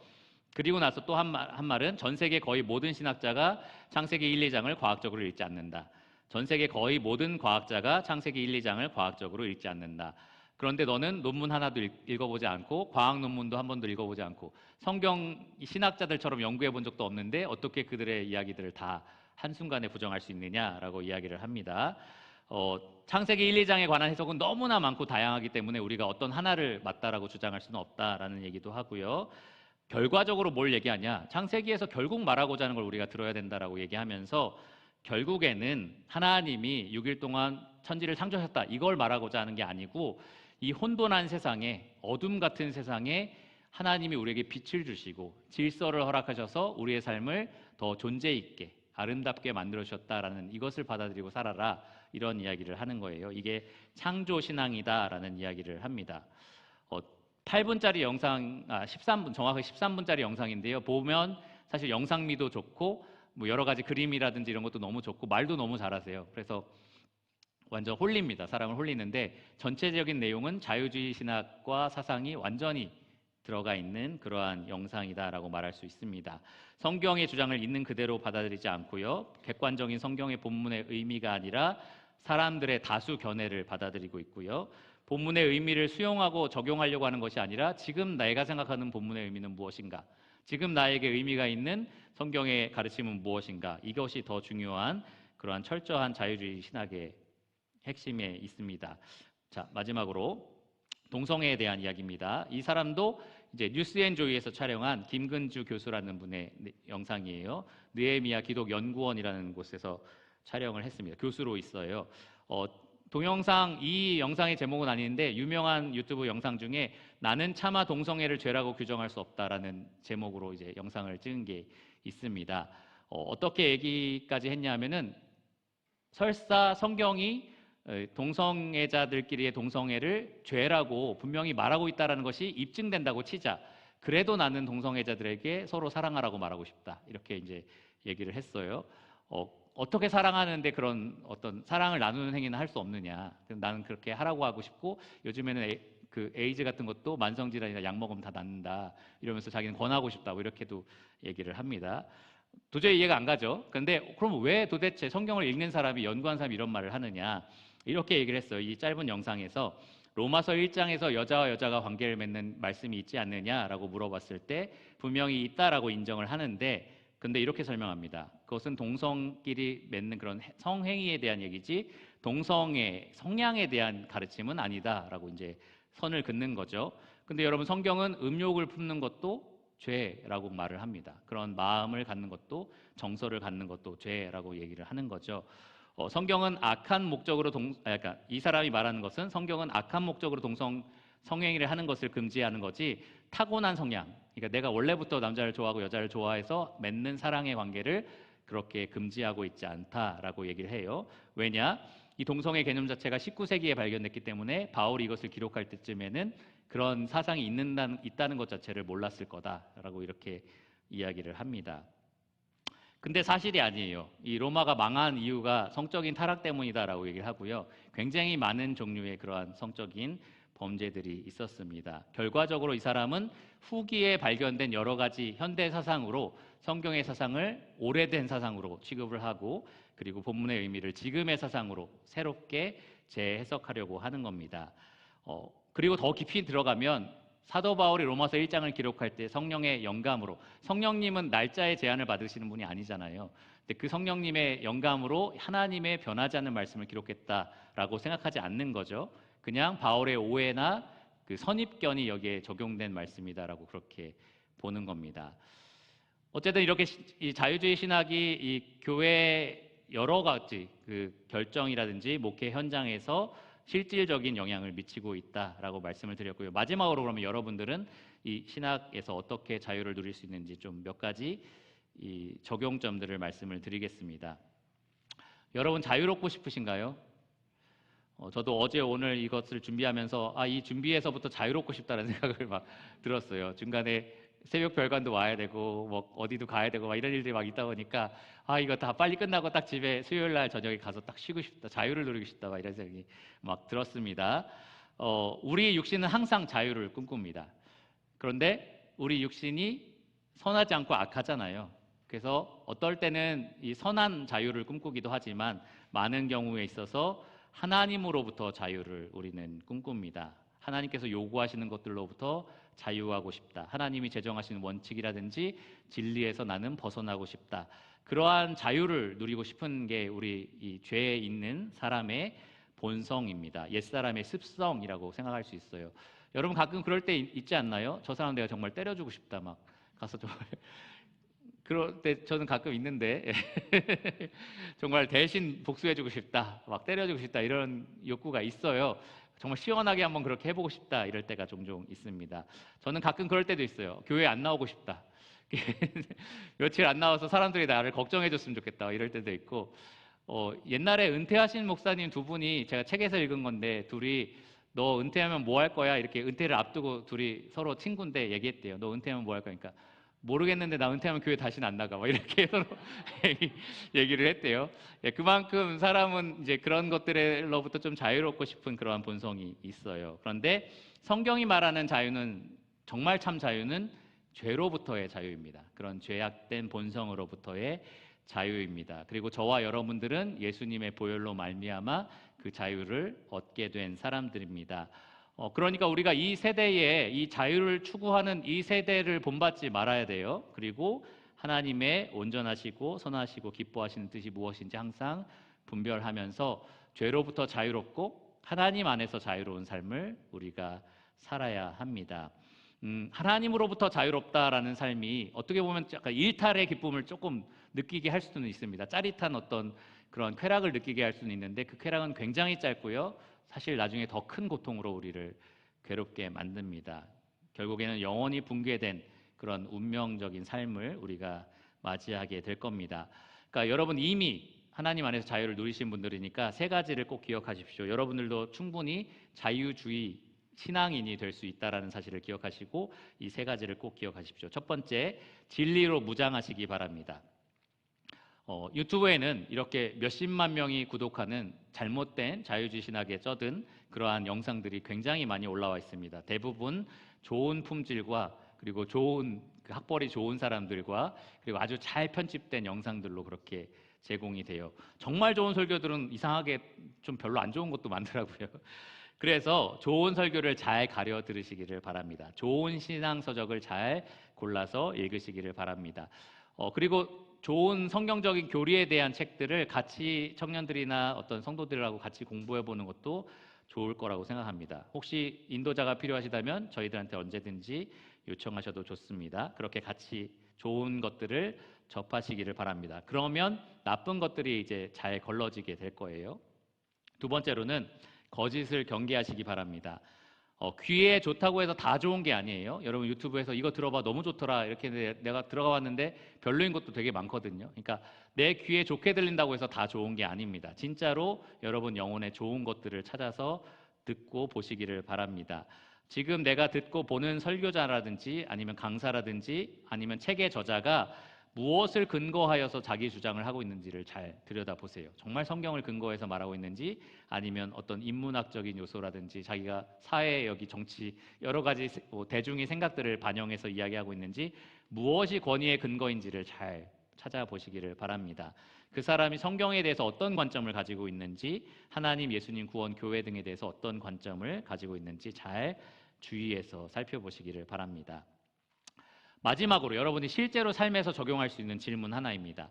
Speaker 1: 그리고 나서 또 한 말은 전 세계 거의 모든 신학자가 창세기 1, 2장을 과학적으로 읽지 않는다. 전 세계 거의 모든 과학자가 창세기 1, 2장을 과학적으로 읽지 않는다. 그런데 너는 논문 하나도 읽어보지 않고 과학 논문도 한 번도 읽어보지 않고 성경 신학자들처럼 연구해 본 적도 없는데 어떻게 그들의 이야기들을 다 한순간에 부정할 수 있느냐라고 이야기를 합니다. 창세기 1, 2장에 관한 해석은 너무나 많고 다양하기 때문에 우리가 어떤 하나를 맞다라고 주장할 수는 없다라는 얘기도 하고요. 결과적으로 뭘 얘기하냐? 창세기에서 결국 말하고자 하는 걸 우리가 들어야 된다라고 얘기하면서 결국에는 하나님이 6일 동안 천지를 창조하셨다. 이걸 말하고자 하는 게 아니고 이 혼돈한 세상에, 어둠 같은 세상에 하나님이 우리에게 빛을 주시고 질서를 허락하셔서 우리의 삶을 더 존재 있게 아름답게 만들어 주셨다라는 이것을 받아들이고 살아라. 이런 이야기를 하는 거예요. 이게 창조 신앙이다라는 이야기를 합니다. 8분짜리 영상, 13분, 정확하게 13분짜리 영상인데요. 보면 사실 영상미도 좋고 뭐 여러 가지 그림이라든지 이런 것도 너무 좋고 말도 너무 잘하세요. 그래서 완전 홀립니다. 사람을 홀리는데 전체적인 내용은 자유주의 신학과 사상이 완전히 들어가 있는 그러한 영상이다라고 말할 수 있습니다. 성경의 주장을 있는 그대로 받아들이지 않고요. 객관적인 성경의 본문의 의미가 아니라 사람들의 다수 견해를 받아들이고 있고요. 본문의 의미를 수용하고 적용하려고 하는 것이 아니라 지금 내가 생각하는 본문의 의미는 무엇인가? 지금 나에게 의미가 있는 성경의 가르침은 무엇인가? 이것이 더 중요한 그러한 철저한 자유주의 신학의 핵심에 있습니다. 자, 마지막으로 동성애에 대한 이야기입니다. 이 사람도 이제 뉴스앤조이에서 촬영한 김근주 교수라는 분의 영상이에요. 느헤미야 기독연구원이라는 곳에서 촬영을 했습니다. 교수로 있어요. 동영상, 이 영상의 제목은 아닌데 유명한 유튜브 영상 중에 나는 차마 동성애를 죄라고 규정할 수 없다라는 제목으로 이제 영상을 찍은 게 있습니다. 어떻게 얘기까지 했냐면은 설사 성경이 동성애자들끼리의 동성애를 죄라고 분명히 말하고 있다는 것이 입증된다고 치자. 그래도 나는 동성애자들에게 서로 사랑하라고 말하고 싶다. 이렇게 이제 얘기를 했어요. 어떻게 사랑하는데 그런 어떤 사랑을 나누는 행위는 할 수 없느냐. 나는 그렇게 하라고 하고 싶고 요즘에는 그 에이즈 같은 것도 만성질환이나 약 먹으면 다 낫는다. 이러면서 자기는 권하고 싶다. 뭐 이렇게도 얘기를 합니다. 도저히 이해가 안 가죠. 그런데 그럼 왜 도대체 성경을 읽는 사람이 연구한 사람이 이런 말을 하느냐. 이렇게 얘기를 했어요. 이 짧은 영상에서 로마서 1장에서 여자와 여자가 관계를 맺는 말씀이 있지 않느냐라고 물어봤을 때 분명히 있다라고 인정을 하는데 근데 이렇게 설명합니다. 그것은 동성끼리 맺는 그런 성행위에 대한 얘기지 동성애, 성향에 대한 가르침은 아니다라고 이제 선을 긋는 거죠. 근데 여러분 성경은 음욕을 품는 것도 죄라고 말을 합니다. 그런 마음을 갖는 것도 정서를 갖는 것도 죄라고 얘기를 하는 거죠. 성경은 악한 목적으로 그러니까 이 사람이 말하는 것은 성경은 악한 목적으로 성행위를 하는 것을 금지하는 거지 타고난 성향, 그러니까 내가 원래부터 남자를 좋아하고 여자를 좋아해서 맺는 사랑의 관계를 그렇게 금지하고 있지 않다라고 얘기를 해요. 왜냐? 이 동성애 개념 자체가 19세기에 발견됐기 때문에 바울이 이것을 기록할 때쯤에는 그런 사상이 있다는 것 자체를 몰랐을 거다라고 이렇게 이야기를 합니다. 근데 사실이 아니에요. 이 로마가 망한 이유가 성적인 타락 때문이다라고 얘기를 하고요. 굉장히 많은 종류의 그러한 성적인 범죄들이 있었습니다. 결과적으로 이 사람은 후기에 발견된 여러 가지 현대 사상으로 성경의 사상을 오래된 사상으로 취급을 하고 그리고 본문의 의미를 지금의 사상으로 새롭게 재해석하려고 하는 겁니다. 그리고 더 깊이 들어가면 사도 바울이 로마서 1장을 기록할 때 성령의 영감으로, 성령님은 날짜의 제한을 받으시는 분이 아니잖아요. 근데 그 성령님의 영감으로 하나님의 변하지 않는 말씀을 기록했다라고 생각하지 않는 거죠. 그냥 바울의 오해나 그 선입견이 여기에 적용된 말씀이다라고 그렇게 보는 겁니다. 어쨌든 이렇게 이 자유주의 신학이 이 교회 여러 가지 그 결정이라든지 목회 현장에서 실질적인 영향을 미치고 있다라고 말씀을 드렸고요. 마지막으로 그러면 여러분들은 이 신학에서 어떻게 자유를 누릴 수 있는지 좀 몇 가지 이 적용점들을 말씀을 드리겠습니다. 여러분 자유롭고 싶으신가요? 저도 어제 오늘 이것을 준비하면서 이 준비에서부터 자유롭고 싶다는 생각을 막 들었어요. 중간에 새벽 별관도 와야 되고 뭐 어디도 가야 되고 막 이런 일들이 막 있다 보니까 이거 다 빨리 끝나고 딱 집에 수요일 날 저녁에 가서 딱 쉬고 싶다, 자유를 누리고 싶다 막 이런 생각이 막 들었습니다. 우리 육신은 항상 자유를 꿈꿉니다. 그런데 우리 육신이 선하지 않고 악하잖아요. 그래서 어떨 때는 이 선한 자유를 꿈꾸기도 하지만 많은 경우에 있어서 하나님으로부터 자유를 우리는 꿈꿉니다. 하나님께서 요구하시는 것들로부터 자유하고 싶다. 하나님이 제정하시는 원칙이라든지 진리에서 나는 벗어나고 싶다. 그러한 자유를 누리고 싶은 게 우리 이 죄에 있는 사람의 본성입니다. 옛사람의 습성이라고 생각할 수 있어요. 여러분 가끔 그럴 때 있지 않나요? 저 사람 내가 정말 때려주고 싶다. 막 가서 정말 그럴 때 저는 가끔 있는데 정말 대신 복수해주고 싶다. 막 때려주고 싶다. 이런 욕구가 있어요. 정말 시원하게 한번 그렇게 해보고 싶다 이럴 때가 종종 있습니다. 저는 가끔 그럴 때도 있어요. 교회 안 나오고 싶다. 며칠 안 나와서 사람들이 나를 걱정해줬으면 좋겠다 이럴 때도 있고 옛날에 은퇴하신 목사님 두 분이 제가 책에서 읽은 건데 둘이 너 은퇴하면 뭐 할 거야? 이렇게 은퇴를 앞두고 둘이 서로 친구인데 얘기했대요. 너 은퇴하면 뭐 할 거니까 모르겠는데 나 은퇴하면 교회 다시는 안 나가. 뭐 이렇게 서로 얘기를 했대요. 예, 그만큼 사람은 이제 그런 것들로부터 좀 자유롭고 싶은 그러한 본성이 있어요. 그런데 성경이 말하는 자유는 정말 참 자유는 죄로부터의 자유입니다. 그런 죄악된 본성으로부터의 자유입니다. 그리고 저와 여러분들은 예수님의 보혈로 말미암아 그 자유를 얻게 된 사람들입니다. 그러니까 우리가 이 세대에 이 자유를 추구하는 이 세대를 본받지 말아야 돼요. 그리고 하나님의 온전하시고 선하시고 기뻐하시는 뜻이 무엇인지 항상 분별하면서 죄로부터 자유롭고 하나님 안에서 자유로운 삶을 우리가 살아야 합니다. 하나님으로부터 자유롭다라는 삶이 어떻게 보면 약간 일탈의 기쁨을 조금 느끼게 할 수는 있습니다. 짜릿한 어떤 그런 쾌락을 느끼게 할 수는 있는데 그 쾌락은 굉장히 짧고요. 사실 나중에 더 큰 고통으로 우리를 괴롭게 만듭니다. 결국에는 영원히 붕괴된 그런 운명적인 삶을 우리가 맞이하게 될 겁니다. 그러니까 여러분 이미 하나님 안에서 자유를 누리신 분들이니까 세 가지를 꼭 기억하십시오. 여러분들도 충분히 자유주의 신앙인이 될 수 있다는 사실을 기억하시고 이 세 가지를 꼭 기억하십시오. 첫 번째, 진리로 무장하시기 바랍니다. 유튜브에는 이렇게 몇십만 명이 구독하는 잘못된 자유주의 신학에 쩌든 그러한 영상들이 굉장히 많이 올라와 있습니다. 대부분 좋은 품질과 그리고 좋은 학벌이 좋은 사람들과 그리고 아주 잘 편집된 영상들로 그렇게 제공이 돼요. 정말 좋은 설교들은 이상하게 좀 별로 안 좋은 것도 많더라고요. 그래서 좋은 설교를 잘 가려 들으시기를 바랍니다. 좋은 신앙 서적을 잘 골라서 읽으시기를 바랍니다. 그리고 좋은 성경적인 교리에 대한 책들을 같이 청년들이나 어떤 성도들하고 같이 공부해 보는 것도 좋을 거라고 생각합니다. 혹시 인도자가 필요하시다면 저희들한테 언제든지 요청하셔도 좋습니다. 그렇게 같이 좋은 것들을 접하시기를 바랍니다. 그러면 나쁜 것들이 이제 잘 걸러지게 될 거예요. 두 번째로는 거짓을 경계하시기 바랍니다. 귀에 좋다고 해서 다 좋은 게 아니에요. 여러분 유튜브에서 이거 들어봐 너무 좋더라 이렇게 내가 들어가 봤는데 별로인 것도 되게 많거든요. 그러니까 내 귀에 좋게 들린다고 해서 다 좋은 게 아닙니다. 진짜로 여러분 영혼의 좋은 것들을 찾아서 듣고 보시기를 바랍니다. 지금 내가 듣고 보는 설교자라든지 아니면 강사라든지 아니면 책의 저자가 무엇을 근거하여서 자기 주장을 하고 있는지를 잘 들여다보세요. 정말 성경을 근거해서 말하고 있는지 아니면 어떤 인문학적인 요소라든지 자기가 사회, 여기 정치 여러 가지 대중의 생각들을 반영해서 이야기하고 있는지 무엇이 권위의 근거인지를 잘 찾아보시기를 바랍니다. 그 사람이 성경에 대해서 어떤 관점을 가지고 있는지 하나님, 예수님, 구원, 교회 등에 대해서 어떤 관점을 가지고 있는지 잘 주의해서 살펴보시기를 바랍니다. 마지막으로 여러분이 실제로 삶에서 적용할 수 있는 질문 하나입니다.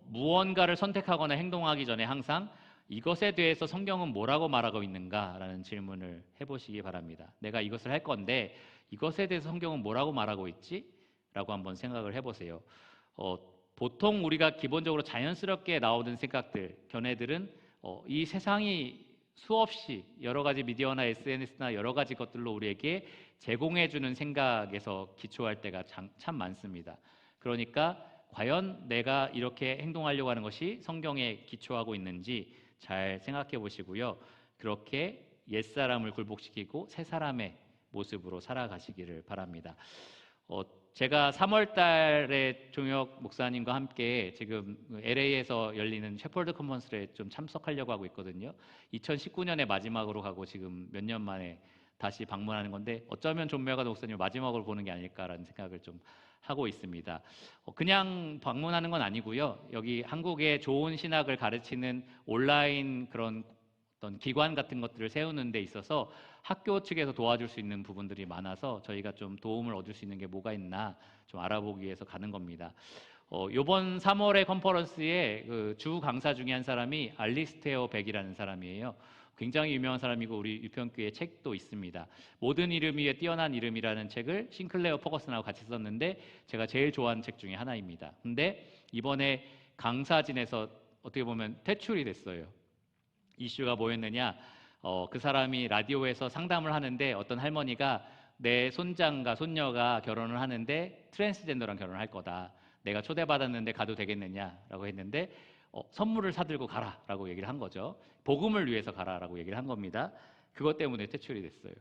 Speaker 1: 무언가를 선택하거나 행동하기 전에 항상 이것에 대해서 성경은 뭐라고 말하고 있는가라는 질문을 해보시기 바랍니다. 내가 이것을 할 건데 이것에 대해서 성경은 뭐라고 말하고 있지? 라고 한번 생각을 해보세요. 보통 우리가 기본적으로 자연스럽게 나오는 생각들, 견해들은 이 세상이 수없이 여러 가지 미디어나 SNS나 여러 가지 것들로 우리에게 제공해주는 생각에서 기초할 때가 참 많습니다. 그러니까 과연 내가 이렇게 행동하려고 하는 것이 성경에 기초하고 있는지 잘 생각해 보시고요. 그렇게 옛사람을 굴복시키고 새 사람의 모습으로 살아가시기를 바랍니다. 제가 3월 달에 종혁 목사님과 함께 지금 LA에서 열리는 셰퍼드 컨퍼런스에 좀 참석하려고 하고 있거든요. 2019년에 마지막으로 가고 지금 몇 년 만에 다시 방문하는 건데 어쩌면 존 멜가드 목사님을 마지막으로 보는 게 아닐까라는 생각을 좀 하고 있습니다. 그냥 방문하는 건 아니고요. 여기 한국의 좋은 신학을 가르치는 온라인 그런 어떤 기관 같은 것들을 세우는 데 있어서 학교 측에서 도와줄 수 있는 부분들이 많아서 저희가 좀 도움을 얻을 수 있는 게 뭐가 있나 좀 알아보기 위해서 가는 겁니다. 이번 3월의 컨퍼런스에 그 주 강사 중에 한 사람이 알리스테어 백이라는 사람이에요. 굉장히 유명한 사람이고 우리 유평교회 책도 있습니다. 모든 이름 위에 뛰어난 이름이라는 책을 싱클레어 퍼거슨하고 같이 썼는데 제가 제일 좋아하는 책 중에 하나입니다. 근데 이번에 강사진에서 어떻게 보면 퇴출이 됐어요. 이슈가 뭐였느냐? 그 사람이 라디오에서 상담을 하는데 어떤 할머니가 내 손장과 손녀가 결혼을 하는데 트랜스젠더랑 결혼을 할 거다. 내가 초대받았는데 가도 되겠느냐라고 했는데 선물을 사들고 가라라고 얘기를 한 거죠. 복음을 위해서 가라라고 얘기를 한 겁니다. 그것 때문에 퇴출이 됐어요.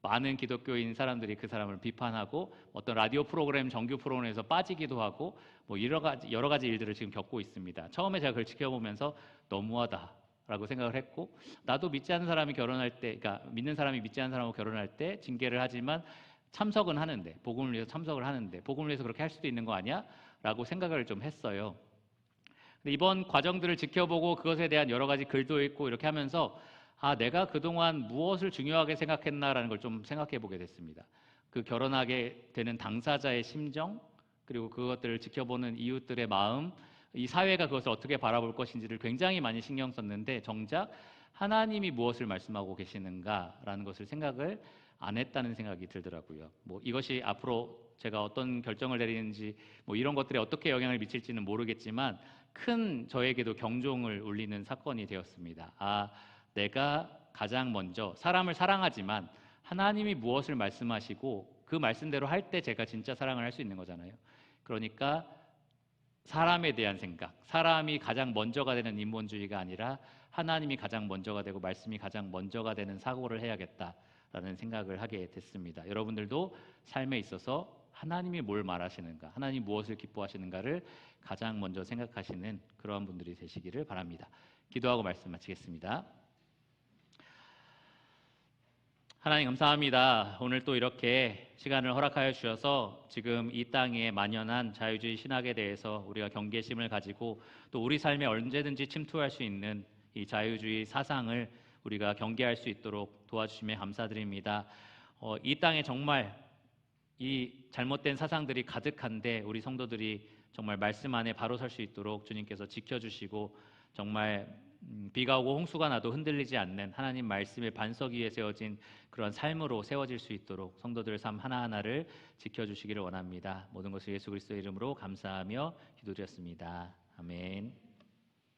Speaker 1: 많은 기독교인 사람들이 그 사람을 비판하고 어떤 라디오 프로그램, 정규 프로그램에서 빠지기도 하고 뭐 여러 가지 일들을 지금 겪고 있습니다. 처음에 제가 그걸 지켜보면서 너무하다라고 생각을 했고, 나도 믿지 않는 사람이 결혼할 때, 그러니까 믿는 사람이 믿지 않는 사람하고 결혼할 때 징계를 하지만 참석은 하는데, 복음을 위해서 참석을 하는데 복음을 위해서 그렇게 할 수도 있는 거 아니야? 라고 생각을 좀 했어요. 근데 이번 과정들을 지켜보고 그것에 대한 여러 가지 글도 읽고 이렇게 하면서 내가 그동안 무엇을 중요하게 생각했나라는 걸 좀 생각해 보게 됐습니다. 그 결혼하게 되는 당사자의 심정, 그리고 그것들을 지켜보는 이웃들의 마음, 이 사회가 그것을 어떻게 바라볼 것인지를 굉장히 많이 신경 썼는데, 정작 하나님이 무엇을 말씀하고 계시는가라는 것을 생각을 안 했다는 생각이 들더라고요. 뭐 이것이 앞으로 제가 어떤 결정을 내리는지 뭐 이런 것들에 어떻게 영향을 미칠지는 모르겠지만 큰 저에게도 경종을 울리는 사건이 되었습니다. 내가 가장 먼저 사람을 사랑하지만 하나님이 무엇을 말씀하시고 그 말씀대로 할 때 제가 진짜 사랑을 할 수 있는 거잖아요. 그러니까 사람에 대한 생각, 사람이 가장 먼저가 되는 인본주의가 아니라 하나님이 가장 먼저가 되고 말씀이 가장 먼저가 되는 사고를 해야겠다라는 생각을 하게 됐습니다. 여러분들도 삶에 있어서 하나님이 뭘 말하시는가, 하나님이 무엇을 기뻐하시는가를 가장 먼저 생각하시는 그러한 분들이 되시기를 바랍니다. 기도하고 말씀 마치겠습니다. 하나님 감사합니다. 오늘 또 이렇게 시간을 허락하여 주셔서 지금 이 땅에 만연한 자유주의 신학에 대해서 우리가 경계심을 가지고 또 우리 삶에 언제든지 침투할 수 있는 이 자유주의 사상을 우리가 경계할 수 있도록 도와주심에 감사드립니다. 이 땅에 정말 이 잘못된 사상들이 가득한데 우리 성도들이 정말 말씀 안에 바로 설 수 있도록 주님께서 지켜주시고 정말 비가 오고 홍수가 나도 흔들리지 않는 하나님 말씀의 반석 위에 세워진 그런 삶으로 세워질 수 있도록 성도들 삶 하나하나를 지켜주시기를 원합니다. 모든 것을 예수 그리스도의 이름으로 감사하며 기도드렸습니다. 아멘.